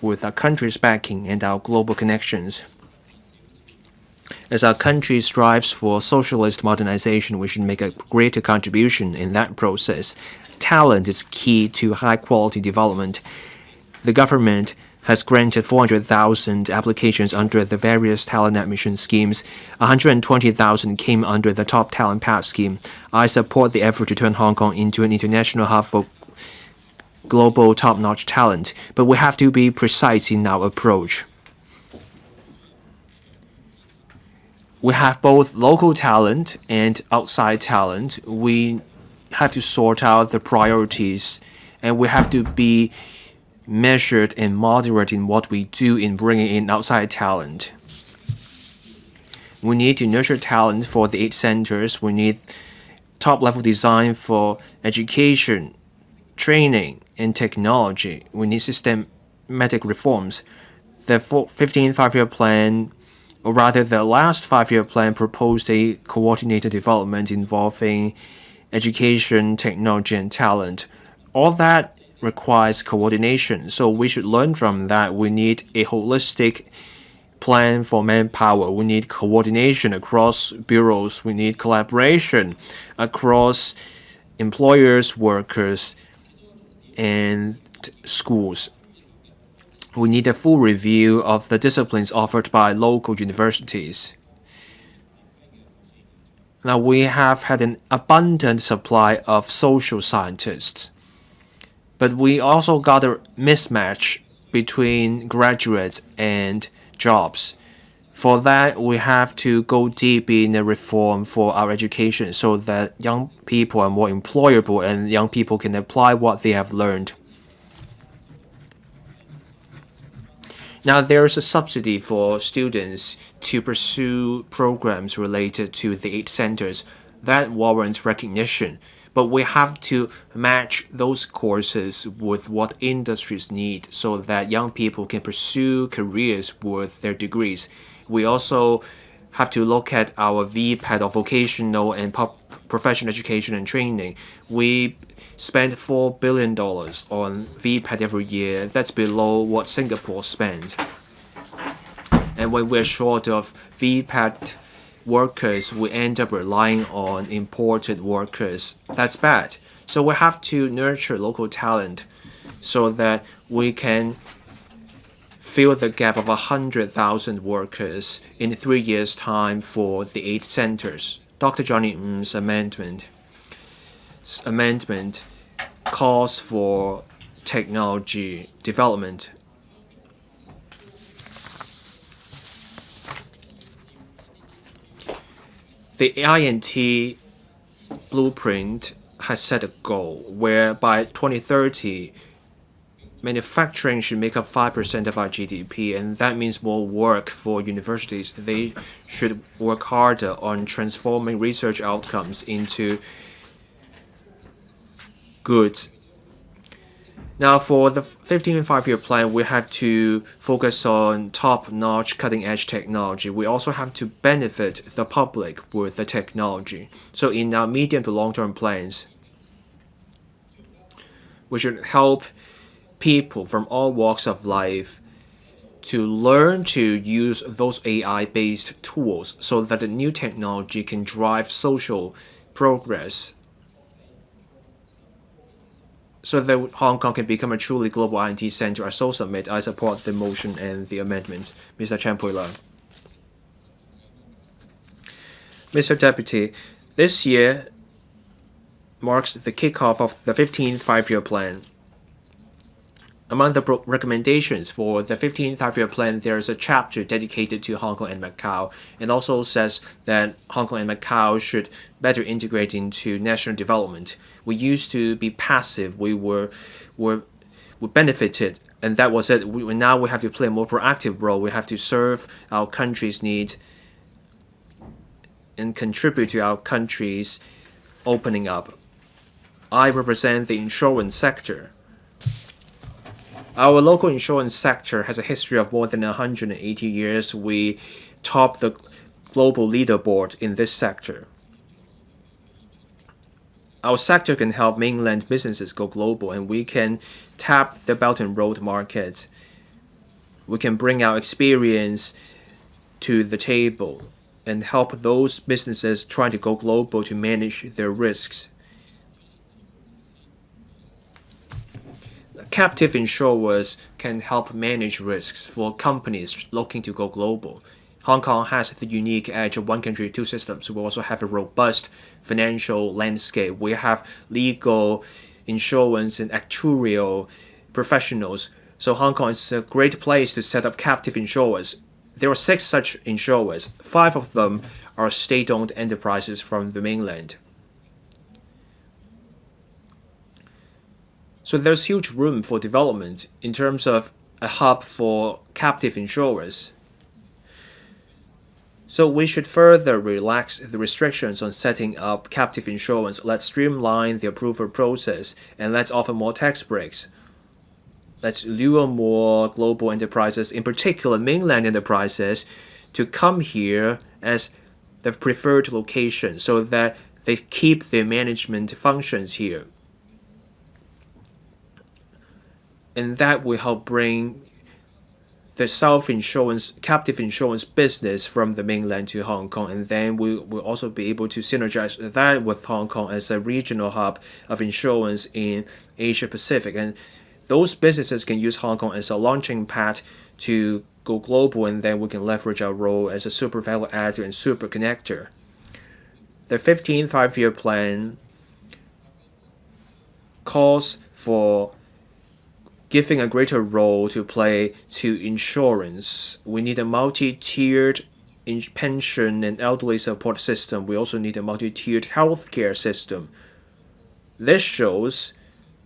with our country's backing and our global connections. As our country strives for socialist modernization, we should make a greater contribution in that process. Talent is key to high-quality development. The government has granted 400,000 applications under the various talent admission schemes. 120,000 came under the Top Talent Pass scheme. I support the effort to turn Hong Kong into an international hub for global top-notch talent, but we have to be precise in our approach. We have both local talent and outside talent. We have to sort out the priorities, and we have to be measured and moderate in what we do in bringing in outside talent. We need to nurture talent for the 8 centers. We need top-level design for education, training, and technology. We need systematic reforms. The 15th Five-Year Plan, or rather the last 5-year plan, proposed a coordinated development involving education, technology, and talent. All that requires coordination, so we should learn from that. We need a holistic plan for manpower. We need coordination across bureaus. We need collaboration across employers, workers, and schools. We need a full review of the disciplines offered by local universities. Now, we have had an abundant supply of social scientists, but we also got a mismatch between graduates and jobs. For that, we have to go deep in a reform for our education so that young people are more employable and young people can apply what they have learned. Now, there is a subsidy for students to pursue programs related to the 8 centers. That warrants recognition. But we have to match those courses with what industries need so that young people can pursue careers with their degrees. We also have to look at our VPAT, or vocational and professional education and training. We spend $4 billion on VPAT every year. That's below what Singapore spends. And when we're short of VPAT workers, we end up relying on imported workers. That's bad. So we have to nurture local talent so that we can fill the gap of 100,000 workers in 3 years' time for the 8 centers. Dr. Johnny Yim's amendment calls for technology development. The INT blueprint has set a goal where by 2030, manufacturing should make up 5% of our GDP, and that means more work for universities. They should work harder on transforming research outcomes into goods. Now, for the 15th five-year plan, we have to focus on top-notch, cutting-edge technology. We also have to benefit the public with the technology. So in our medium to long-term plans, we should help people from all walks of life to learn to use those AI-based tools so that the new technology can drive social progress, so that Hong Kong can become a truly global I&T center. I so submit. I support the motion and the amendments. Mr. Chan Pui-Leung. Mr. Deputy, this year marks the kickoff of the 15th five-year plan. Among the recommendations for the 15th five-year plan, there is a chapter dedicated to Hong Kong and Macau, and also says that Hong Kong and Macau should better integrate into national development. We used to be passive. We benefited, and that was it. Now we have to play a more proactive role. We have to serve our country's needs and contribute to our country's opening up. I represent the insurance sector. Our local insurance sector has a history of more than 180 years. We top the global leaderboard in this sector. Our sector can help mainland businesses go global, and we can tap the Belt and Road market. We can bring our experience to the table and help those businesses trying to go global to manage their risks. Captive insurers can help manage risks for companies looking to go global. Hong Kong has the unique edge of one country, two systems. We also have a robust financial landscape. We have legal, insurance, and actuarial professionals. So Hong Kong is a great place to set up captive insurers. There are 6 such insurers. 5 of them are state-owned enterprises from the mainland. So there's huge room for development in terms of a hub for captive insurers. So we should further relax the restrictions on setting up captive insurance. Let's streamline the approval process, and let's offer more tax breaks. Let's lure more global enterprises, in particular mainland enterprises, to come here as the preferred location so that they keep their management functions here. And that will help bring the self-insurance, captive insurance business from the mainland to Hong Kong, and then we will also be able to synergize that with Hong Kong as a regional hub of insurance in Asia Pacific. And those businesses can use Hong Kong as a launching pad to go global, and then we can leverage our role as a super value adder and super connector. The 15th five-year plan calls for giving a greater role to play to insurance. We need a multi-tiered pension and elderly support system. We also need a multi-tiered healthcare system. This shows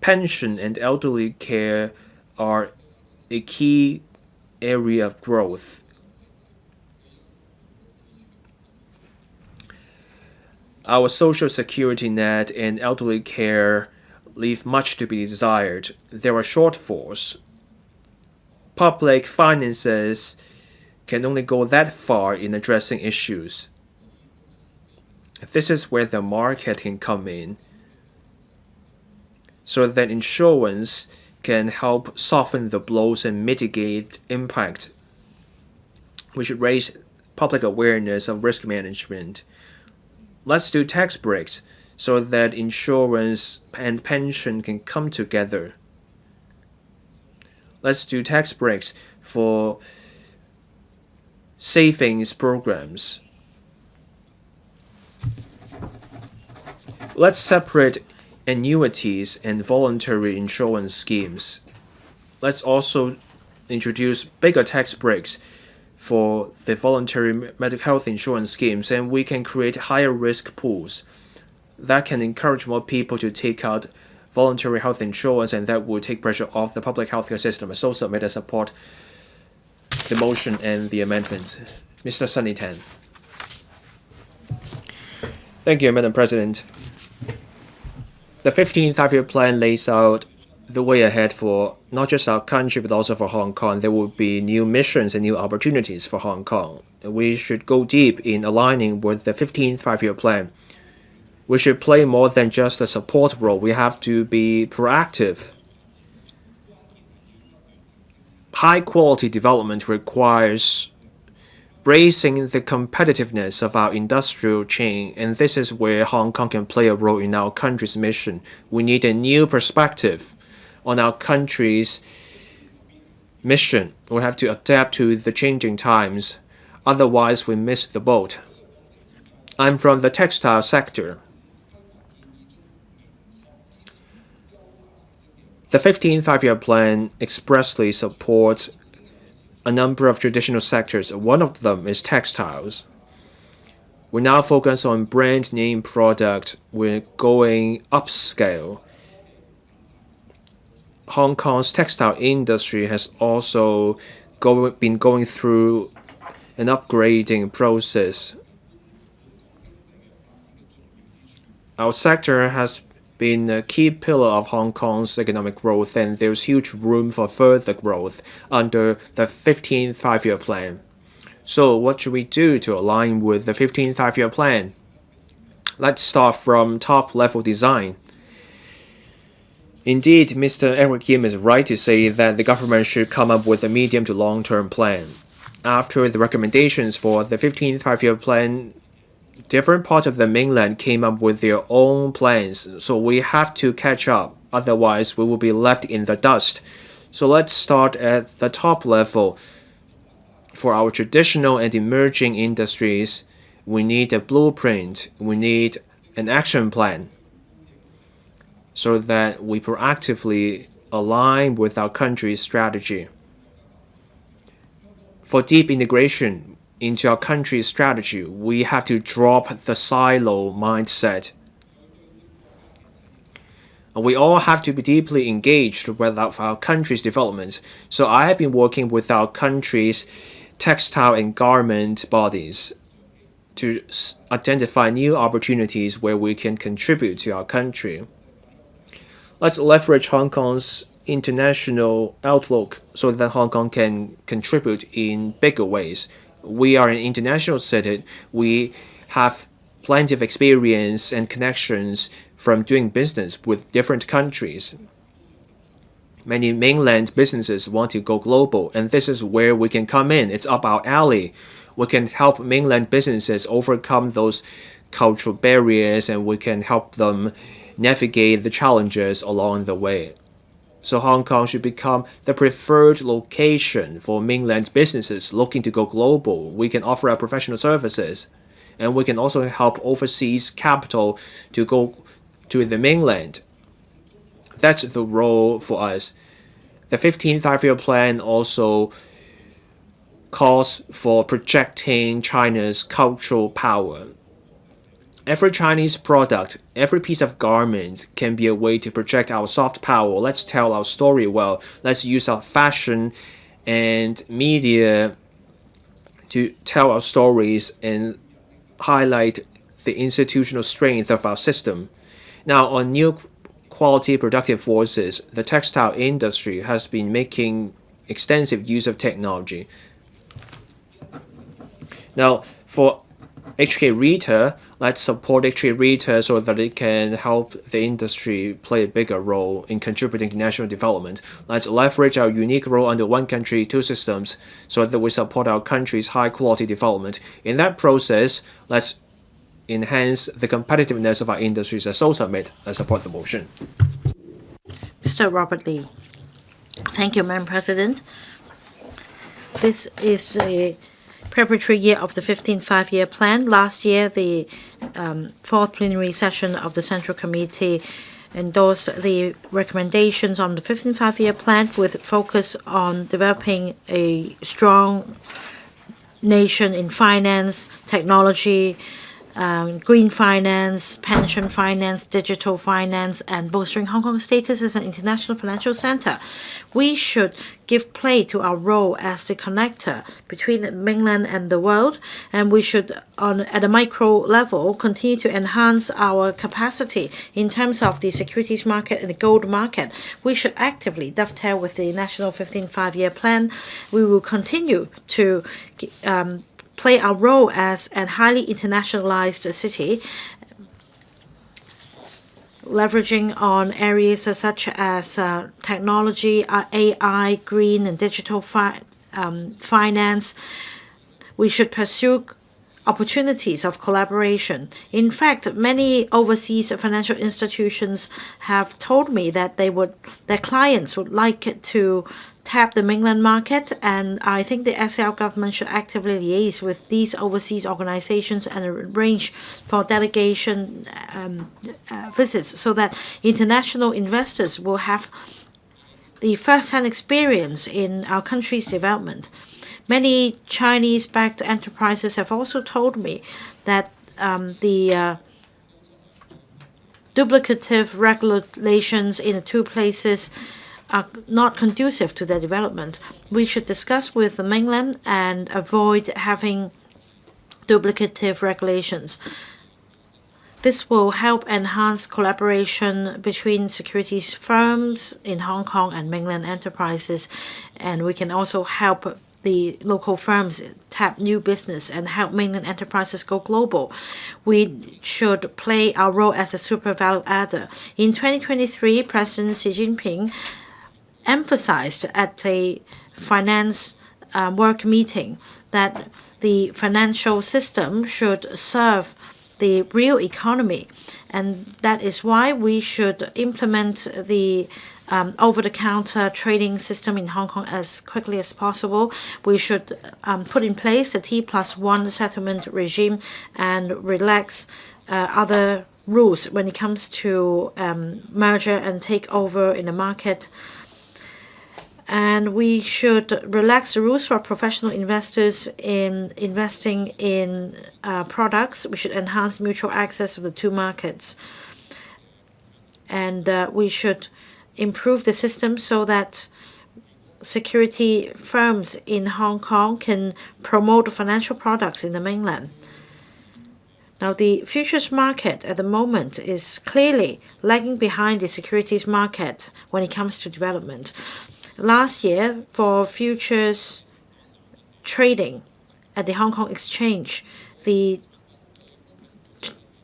pension and elderly care are a key area of growth. Our social security net and elderly care leave much to be desired. There are shortfalls. Public finances can only go that far in addressing issues. This is where the market can come in, so that insurance can help soften the blows and mitigate impact. We should raise public awareness of risk management. Let's do tax breaks so that insurance and pension can come together. Let's do tax breaks for savings programs. Let's separate annuities and voluntary insurance schemes. Let's also introduce bigger tax breaks for the voluntary medical health insurance schemes, and we can create higher risk pools that can encourage more people to take out voluntary health insurance, and that would take pressure off the public healthcare system. I so submit and support the motion and the amendment. Mr. Sunny Tan. Thank you, Madam President. The 15th five-year plan lays out the way ahead for not just our country but also for Hong Kong. There will be new missions and new opportunities for Hong Kong. We should go deep in aligning with the 15th five-year plan. We should play more than just a support role. We have to be proactive. High-quality development requires raising the competitiveness of our industrial chain, and this is where Hong Kong can play a role in our country's mission. We need a new perspective on our country's mission. We have to adapt to the changing times, otherwise we miss the boat. I'm from the textile sector. The 15th five-year plan expressly supports a number of traditional sectors. One of them is textiles. We now focus on brand name product. We're going upscale. Hong Kong's textile industry has also been going through an upgrading process. Our sector has been a key pillar of Hong Kong's economic growth, and there's huge room for further growth under the 15th five-year plan. So what should we do to align with the 15th five-year plan? Let's start from top-level design. Indeed, Mr. Erik YIM is right to say that the government should come up with a medium to long-term plan. After the recommendations for the 15th five-year plan, different parts of the mainland came up with their own plans, so we have to catch up, otherwise we will be left in the dust. So let's start at the top level. For our traditional and emerging industries, we need a blueprint, we need an action plan, so that we proactively align with our country's strategy. For deep integration into our country's strategy, we have to drop the silo mindset. We all have to be deeply engaged with our country's development. So I have been working with our country's textile and garment bodies to identify new opportunities where we can contribute to our country. Let's leverage Hong Kong's international outlook so that Hong Kong can contribute in bigger ways. We are an international city. We have plenty of experience and connections from doing business with different countries. Many mainland businesses want to go global, and this is where we can come in. It's up our alley. We can help mainland businesses overcome those cultural barriers, and we can help them navigate the challenges along the way. So Hong Kong should become the preferred location for mainland businesses looking to go global. We can offer our professional services, and we can also help overseas capital to go to the mainland. That's the role for us. The 15th five-year plan also calls for projecting China's cultural power. Every Chinese product, every piece of garment can be a way to project our soft power. Let's tell our story well. Let's use our fashion and media to tell our stories and highlight the institutional strength of our system. Now, on new quality productive forces, the textile industry has been making extensive use of technology. Now, for HK Retail, let's support HK Retail so that it can help the industry play a bigger role in contributing to national development. Let's leverage our unique role under one country, two systems so that we support our country's high-quality development. In that process, let's enhance the competitiveness of our industries. I so submit and support the motion. Mr. Robert Lee. Thank you, Madam President. This is a preparatory year of the 15th five-year plan. Last year, the fourth plenary session of the Central Committee endorsed the recommendations on the 15th five-year plan with focus on developing a strong nation in finance, technology, green finance, pension finance, digital finance, and bolstering Hong Kong's status as an international financial center. We should give play to our role as the connector between the mainland and the world, and we should, at a micro level, continue to enhance our capacity in terms of the securities market and the gold market. We should actively dovetail with the National 15th Five-Year Plan. We will continue to play our role as a highly internationalized city, leveraging on areas such as technology, AI, green and digital finance. We should pursue opportunities of collaboration. In fact, many overseas financial institutions have told me that their clients would like to tap the mainland market, and I think the XL government should actively liaise with these overseas organizations and arrange for delegation visits so that international investors will have the first-hand experience in our country's development. Many Chinese-backed enterprises have also told me that the duplicative regulations in the two places are not conducive to their development. We should discuss with the mainland and avoid having duplicative regulations. This will help enhance collaboration between securities firms in Hong Kong and mainland enterprises, and we can also help the local firms tap new business and help mainland enterprises go global. We should play our role as a super value adder. In 2023, President Xi Jinping emphasized at a finance work meeting that the financial system should serve the real economy, and that is why we should implement the over-the-counter trading system in Hong Kong as quickly as possible. We should put in place the T+1 settlement regime and relax other rules when it comes to merger and takeover in the market. And we should relax the rules for professional investors in investing in products. We should enhance mutual access of the two markets. And we should improve the system so that security firms in Hong Kong can promote financial products in the mainland. Now, the futures market at the moment is clearly lagging behind the securities market when it comes to development. Last year, for futures trading at the Hong Kong Exchange, the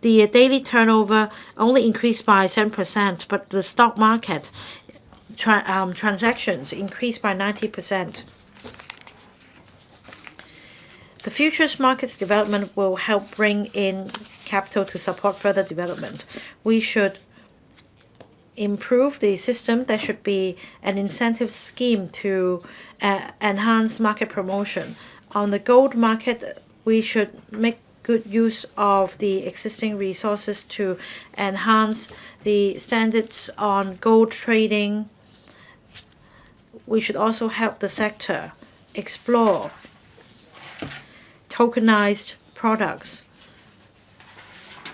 daily turnover only increased by 7%, but the stock market transactions increased by 90%. The futures market's development will help bring in capital to support further development. We should improve the system. There should be an incentive scheme to enhance market promotion. On the gold market, we should make good use of the existing resources to enhance the standards on gold trading. We should also help the sector explore tokenized products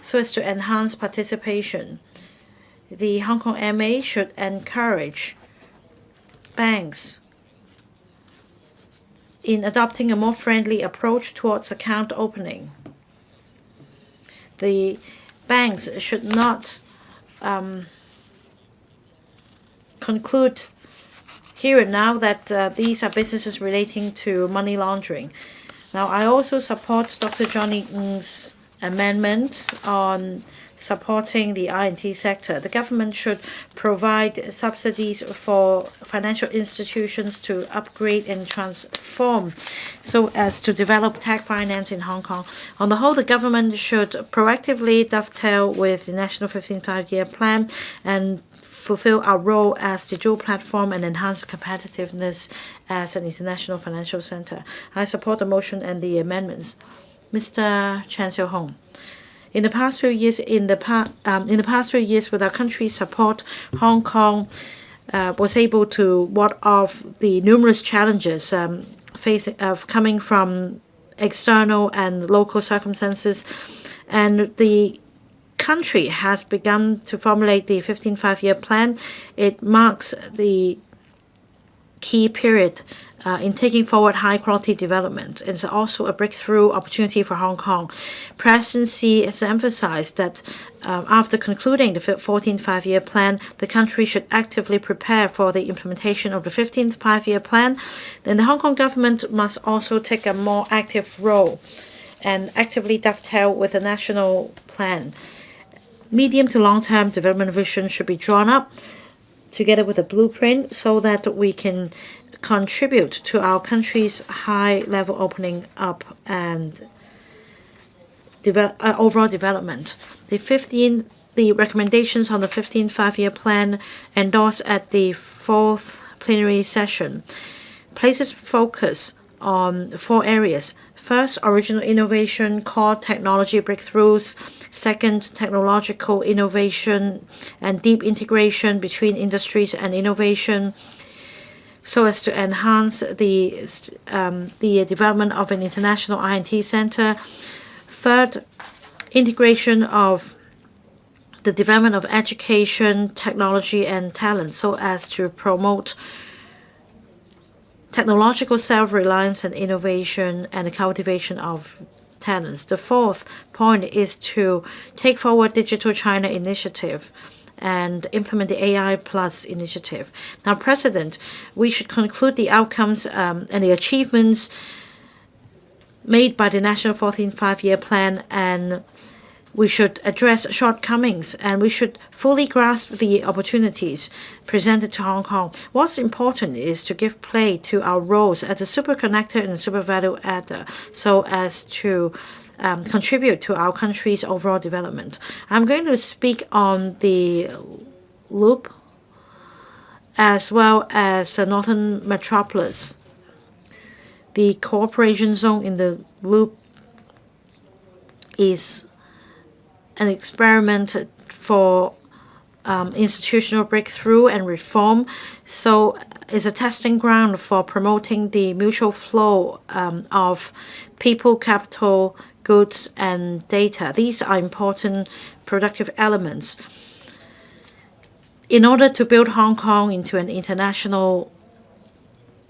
so as to enhance participation. The Hong Kong MA should encourage banks in adopting a more friendly approach towards account opening. The banks should not conclude here and now that these are businesses relating to money laundering. Now, I also support Dr. Johnny Ng's amendment on supporting the R&T sector. The government should provide subsidies for financial institutions to upgrade and transform so as to develop tech finance in Hong Kong. On the whole, the government should proactively dovetail with the National 15th Five-Year Plan and fulfill our role as the dual platform and enhance competitiveness as an international financial center. I support the motion and the amendments. Mr. Chan Xiu-Hong. In the past few years, with our country's support, Hong Kong was able to ward off the numerous challenges coming from external and local circumstances, And the country has begun to formulate the 15th five-year plan. It marks the key period in taking forward high-quality development. It's also a breakthrough opportunity for Hong Kong. Presidency has emphasized that after concluding the 14th five-year plan, the country should actively prepare for the implementation of the 15th five-year plan. Then the Hong Kong government must also take a more active role and actively dovetail with the national plan. Medium to long-term development vision should be drawn up together with a blueprint so that we can contribute to our country's high-level opening up and overall development. The recommendations on the 15th five-year plan endorsed at the 4th plenary session places focus on 4 areas. First, original innovation, core technology breakthroughs. Second, technological innovation and deep integration between industries and innovation, so as to enhance the development of an international R&D center. Third, integration of the development of education, technology, and talent, so as to promote technological self-reliance and innovation and the cultivation of talents. The fourth point is to take forward Digital China initiative and implement the AI Plus initiative. Now, President, we should conclude the outcomes and the achievements made by the National 14th Five-Year Plan, and we should address shortcomings, and we should fully grasp the opportunities presented to Hong Kong. What's important is to give play to our roles as a super connector and a super value adder, so as to contribute to our country's overall development. I'm going to speak on the loop as well as the Northern Metropolis. The cooperation zone in the loop is an experiment for institutional breakthrough and reform. So it's a testing ground for promoting the mutual flow of people, capital, goods, and data. These are important productive elements. In order to build Hong Kong into an international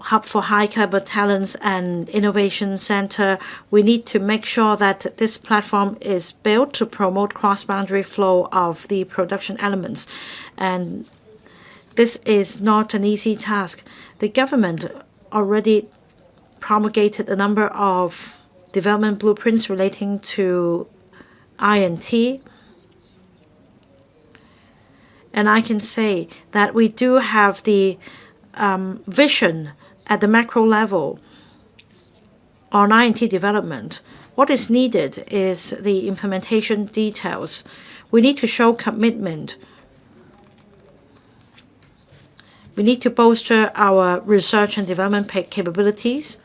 hub for high-caliber talents and innovation center, we need to make sure that this platform is built to promote cross-boundary flow of the production elements. And this is not an easy task. The government already promulgated a number of development blueprints relating to I&T. And I can say that we do have the vision at the macro level on I&T development. What is needed is the implementation details. We need to show commitment. We need to bolster our research and development capabilities.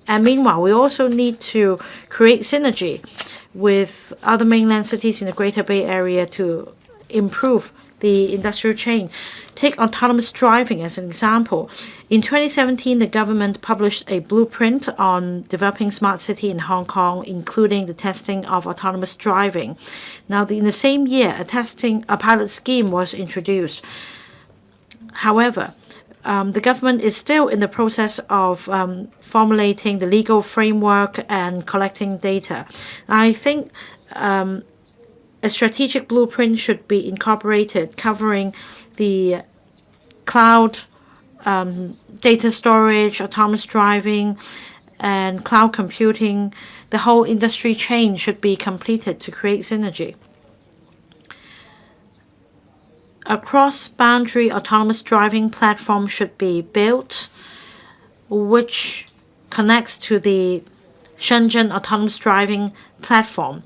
And meanwhile, we also need to create synergy with other mainland cities in the Greater Bay Area to improve the industrial chain. Take autonomous driving as an example. In 2017, the government published a blueprint on developing smart city in Hong Kong, including the testing of autonomous driving. Now, in the same year, a pilot scheme was introduced. However, the government is still in the process of formulating the legal framework and collecting data. I think a strategic blueprint should be incorporated, covering the cloud, data storage, autonomous driving, and cloud computing. The whole industry chain should be completed to create synergy. A cross-boundary autonomous driving platform should be built, which connects to the Shenzhen autonomous driving platform,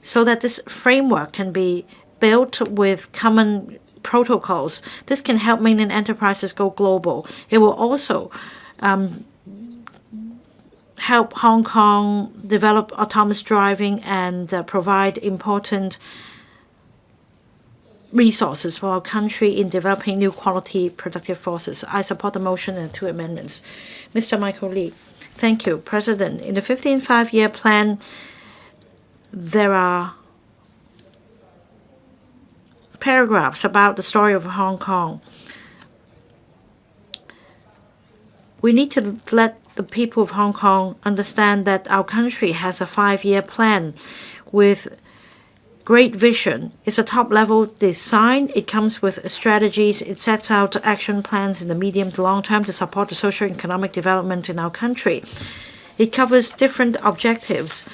so that this framework can be built with common protocols. This can help mainland enterprises go global. It will also help Hong Kong develop autonomous driving and provide important resources for our country in developing new quality productive forces. I support the motion and 2 amendments. Mr. Michael Lee. Thank you, President. In the 15th Five-Year Plan, there are paragraphs about the story of Hong Kong. We need to let the people of Hong Kong understand that our country has a 5-year plan with great vision. It's a top-level design. It comes with strategies. It sets out action plans in the medium to long term to support the social and economic development in our country. It covers different objectives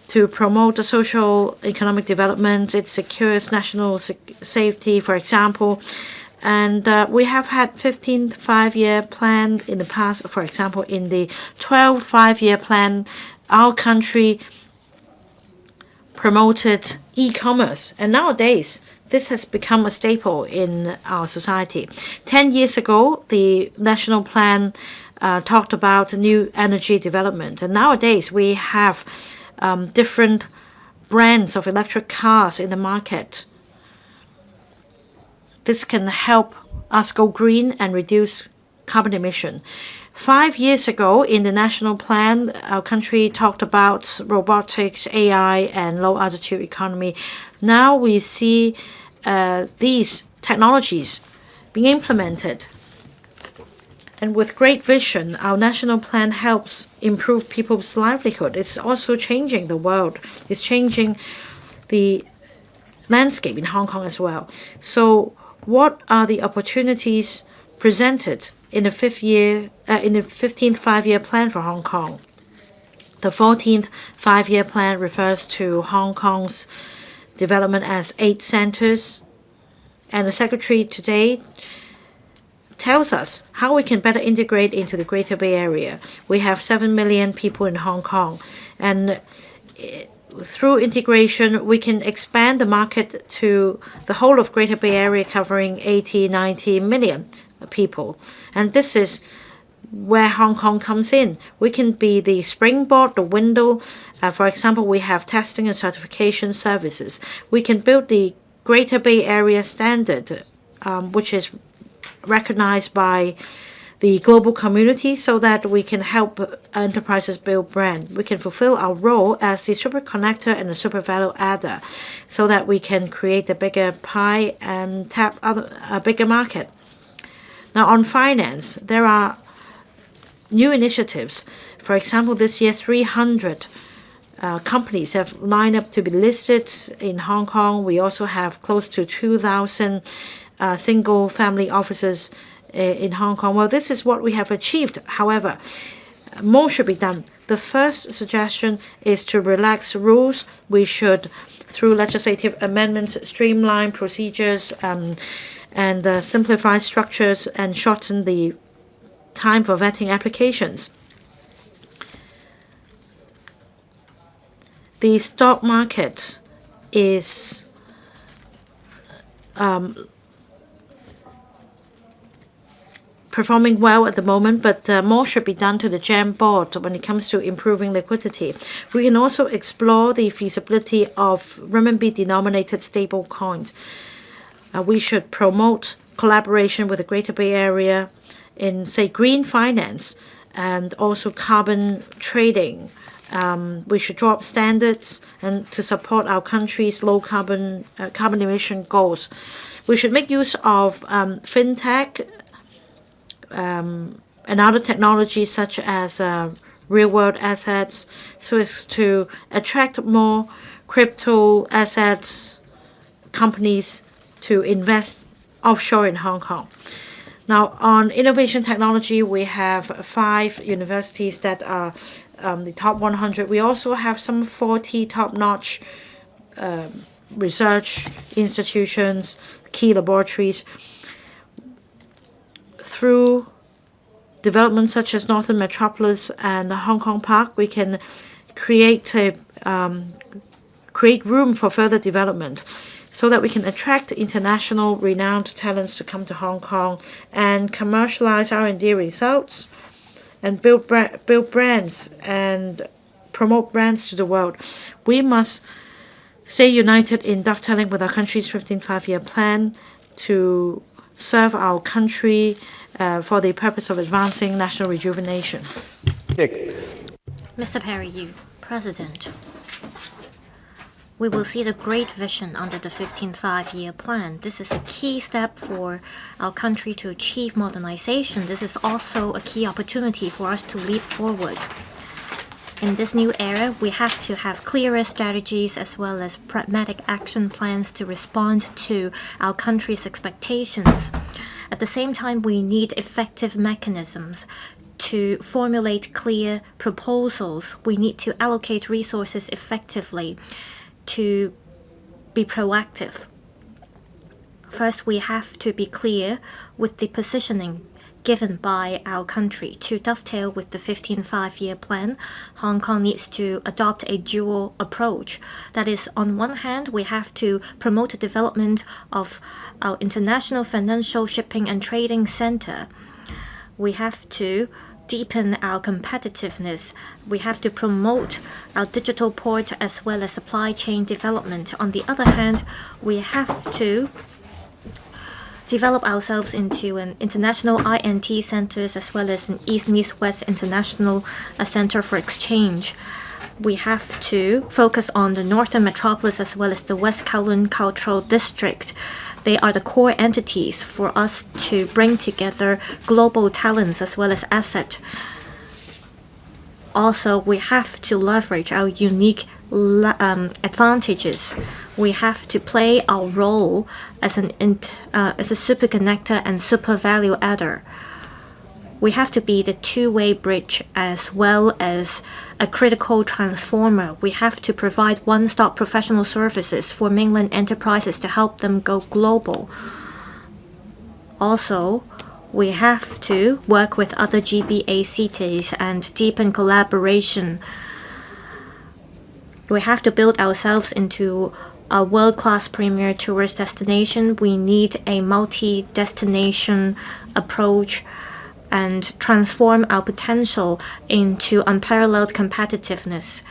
to promote the social economic development. It secures national safety, for example. And we have had 15th 5-year plan in the past. For example, in the 12th 5-year plan, our country promoted e-commerce. And nowadays, this has become a staple in our society. 10 years ago, the national plan talked about new energy development. And nowadays, we have different brands of electric cars in the market. This can help us go green and reduce carbon emission. 5 years ago, in the national plan, our country talked about robotics, AI, and low-altitude economy. Now we see these technologies being implemented. And with great vision, our national plan helps improve people's livelihood. It's also changing the world. It's changing the landscape in Hong Kong as well. So what are the opportunities presented in the 15th 5-year plan for Hong Kong? The 14th 5-year plan refers to Hong Kong's development as 8 centers. And the Secretary today tells us how we can better integrate into the Greater Bay Area. We have 7 million people in Hong Kong. And through integration, we can expand the market to the whole of Greater Bay Area, covering 80-90 million people. And this is where Hong Kong comes in. We can be the springboard, the window. For example, we have testing and certification services. We can build the Greater Bay Area standard, which is recognized by the global community, so that we can help enterprises build brand. We can fulfill our role as the super connector and the super value adder, so that we can create a bigger pie and tap a bigger market. Now, on finance, there are new initiatives. For example, this year, 300 companies have lined up to be listed in Hong Kong. We also have close to 2,000 single-family offices in Hong Kong. Well, this is what we have achieved. However, more should be done. The first suggestion is to relax rules. We should, through legislative amendments, streamline procedures and simplify structures and shorten the time for vetting applications. The stock market is performing well at the moment, but more should be done to the GEM board when it comes to improving liquidity. We can also explore the feasibility of renminbi-denominated stable coins. We should promote collaboration with the Greater Bay Area in, say, green finance and also carbon trading. We should drop standards and to support our country's low carbon emission goals. We should make use of fintech and other technologies such as real-world assets, so as to attract more crypto assets companies to invest offshore in Hong Kong. Now, on innovation technology, we have 5 universities that are the top 100. We also have some 40 top-notch research institutions, key laboratories. Through developments such as Northern Metropolis and the Hong Kong Park, we can create room for further development, so that we can attract international renowned talents to come to Hong Kong and commercialize R&D results and build brands and promote brands to the world. We must stay united in dovetailing with our country's 15th 5-year plan to serve our country for the purpose of advancing national rejuvenation. Mr. Perry Yu, President. we will see the great vision under the 15th five-year plan. This is a key step for our country to achieve modernization. This is also a key opportunity for us to leap forward. In this new era, we have to have clearer strategies as well as pragmatic action plans to respond to our country's expectations. At the same time, we need effective mechanisms to formulate clear proposals. We need to allocate resources effectively to be proactive. First, we have to be clear with the positioning given by our country. To dovetail with the 15th five-year plan, Hong Kong needs to adopt a dual approach. That is, on one hand, we have to promote the development of our international financial shipping and trading center. We have to deepen our competitiveness. We have to promote our digital port as well as supply chain development. On the other hand, we have to develop ourselves into an international INT centers as well as an East-West International Center for Exchange. We have to focus on the Northern Metropolis as well as the West Kowloon Cultural District. They are the core entities for us to bring together global talents as well as assets. Also, we have to leverage our unique advantages. We have to play our role as a super connector and super value adder. We have to be the two-way bridge as well as a critical transformer. We have to provide one-stop professional services for mainland enterprises to help them go global. Also, we have to work with other GBA cities and deepen collaboration. We have to build ourselves into a world-class premier tourist destination. We need a multi-destination approach and transform our potential into unparalleled competitiveness.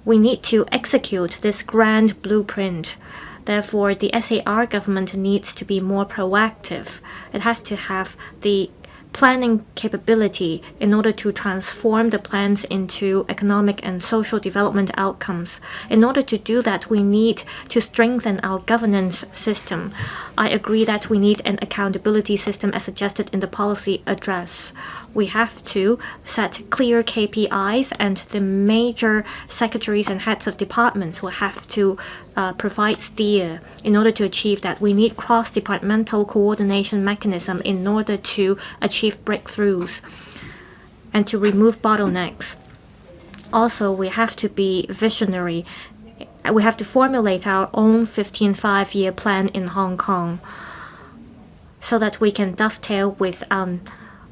We need to execute this grand blueprint. Therefore, the SAR government needs to be more proactive. It has to have the planning capability in order to transform the plans into economic and social development outcomes. In order to do that, we need to strengthen our governance system. I agree that we need an accountability system as suggested in the policy address. We have to set clear KPIs, and the major secretaries and heads of departments will have to provide steer. In order to achieve that, we need cross-departmental coordination mechanism in order to achieve breakthroughs and to remove bottlenecks. Also, we have to be visionary. We have to formulate our own 15th five-year plan in Hong Kong so that we can dovetail with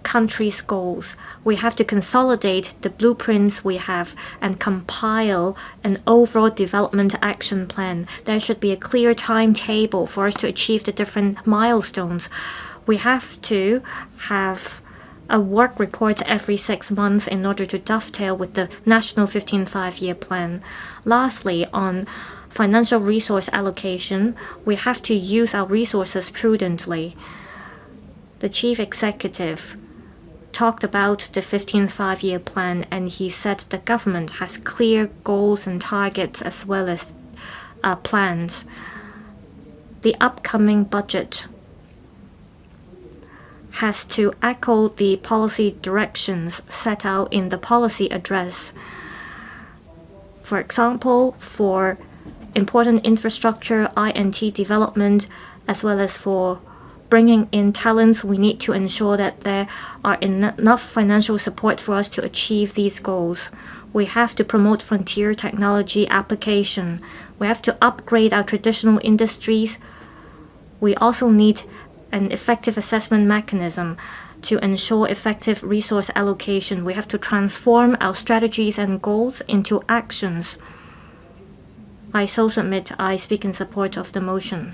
country's goals. We have to consolidate the blueprints we have and compile an overall development action plan. There should be a clear timetable for us to achieve the different milestones. We have to have a work report every 6 months in order to dovetail with the national 15th five-year plan. Lastly, on financial resource allocation, we have to use our resources prudently. The chief executive talked about the 15th five-year plan, and he said the government has clear goals and targets as well as plans. The upcoming budget has to echo the policy directions set out in the policy address. For example, for important infrastructure, INT development, as well as for bringing in talents, we need to ensure that there are enough financial support for us to achieve these goals. We have to promote frontier technology application. We have to upgrade our traditional industries. We also need an effective assessment mechanism to ensure effective resource allocation. We have to transform our strategies and goals into actions. I so submit. I speak in support of the motion.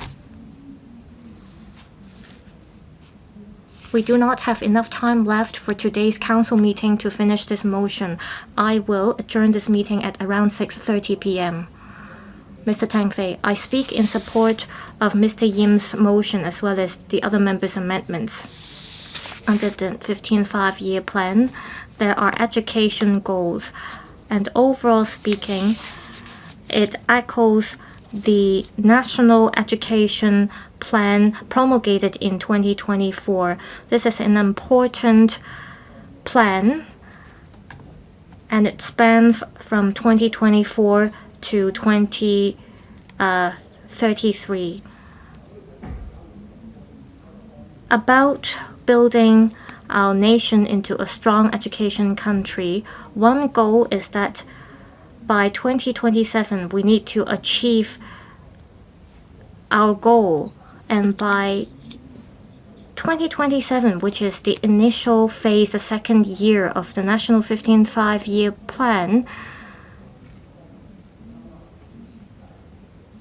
We do not have enough time left for today's council meeting to finish this motion. I will adjourn this meeting at around 6:30 p.m. Mr. Tang Fei, I speak in support of Mr. Yim's motion as well as the other members' amendments. Under the 15th five-year plan, there are education goals, and overall speaking, It echoes the National Education Plan promulgated in 2024. This is an important plan, and it spans from 2024 to 2033. About building our nation into a strong education country, one goal is that by 2027 we need to achieve our goal, and by 2027, which is the initial phase, the second year of the National 15th Five-Year Plan,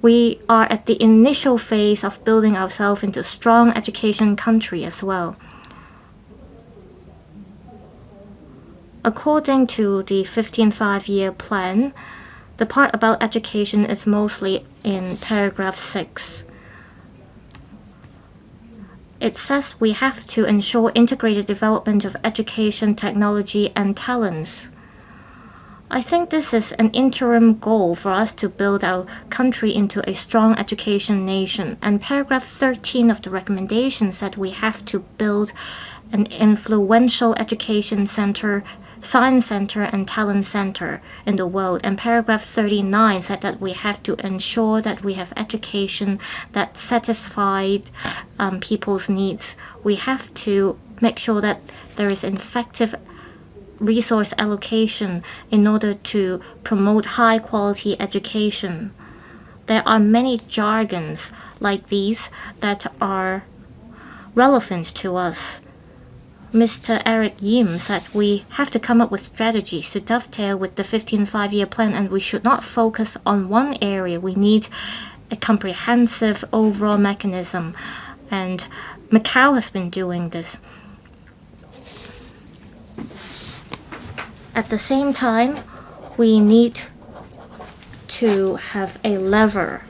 we are at the initial phase of building ourselves into a strong education country as well. According to the 15th Five-Year Plan, the part about education is mostly in paragraph 6. It says we have to ensure integrated development of education, technology, and talents. I think this is an interim goal for us to build our country into a strong education nation. And paragraph 13 of the recommendation said we have to build an influential education center, science center, and talent center in the world. And paragraph 39 said that we have to ensure that we have education that satisfies people's needs. We have to make sure that there is effective resource allocation in order to promote high quality education. There are many jargons like these that are relevant to us. Mr. Erik YIM said we have to come up with strategies to dovetail with the 15th Five-Year Plan, and we should not focus on one area. We need a comprehensive overall mechanism, and Macau has been doing this. At the same time, we need to have a lever.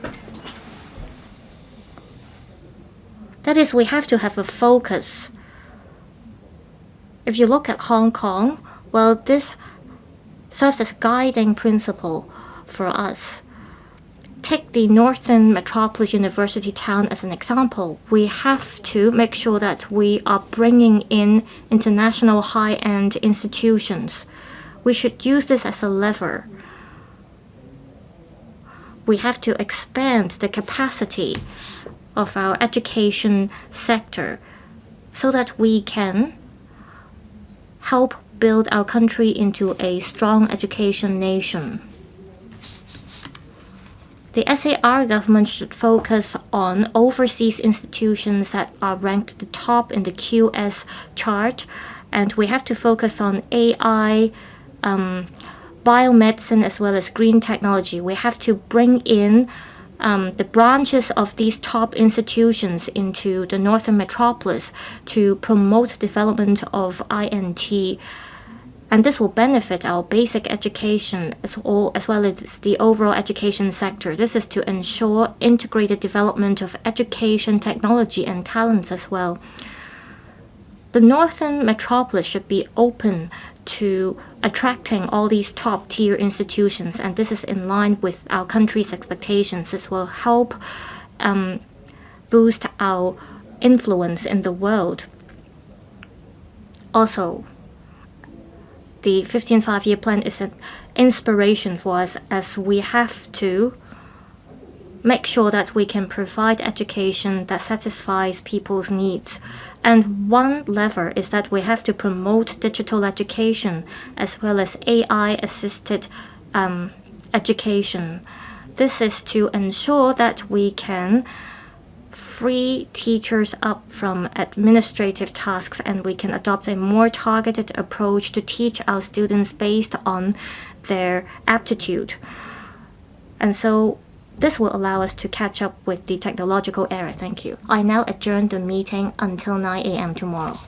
That is, we have to have a focus. If you look at Hong Kong, well, this serves as a guiding principle for us. Take the Northern Metropolis University town as an example. We have to make sure that we are bringing in international high-end institutions. We should use this as a lever. We have to expand the capacity of our education sector so that we can help build our country into a strong education nation. The SAR government should focus on overseas institutions that are ranked at the top in the QS chart, and we have to focus on AI, biomedicine, as well as green technology. We have to bring in the branches of these top institutions into the Northern Metropolis to promote development of INT. And this will benefit our basic education as well as the overall education sector. This is to ensure integrated development of education, technology, and talents as well. The Northern Metropolis should be open to attracting all these top-tier institutions, and this is in line with our country's expectations. This will help boost our influence in the world. Also, the 15th Five-Year Plan is an inspiration for us, as we have to make sure that we can provide education that satisfies people's needs. And one lever is that we have to promote digital education as well as AI-assisted education. This is to ensure that we can free teachers up from administrative tasks, and we can adopt a more targeted approach to teach our students based on their aptitude. And so this will allow us to catch up with the technological era. Thank you. I now adjourn the meeting until 9 a.m. tomorrow.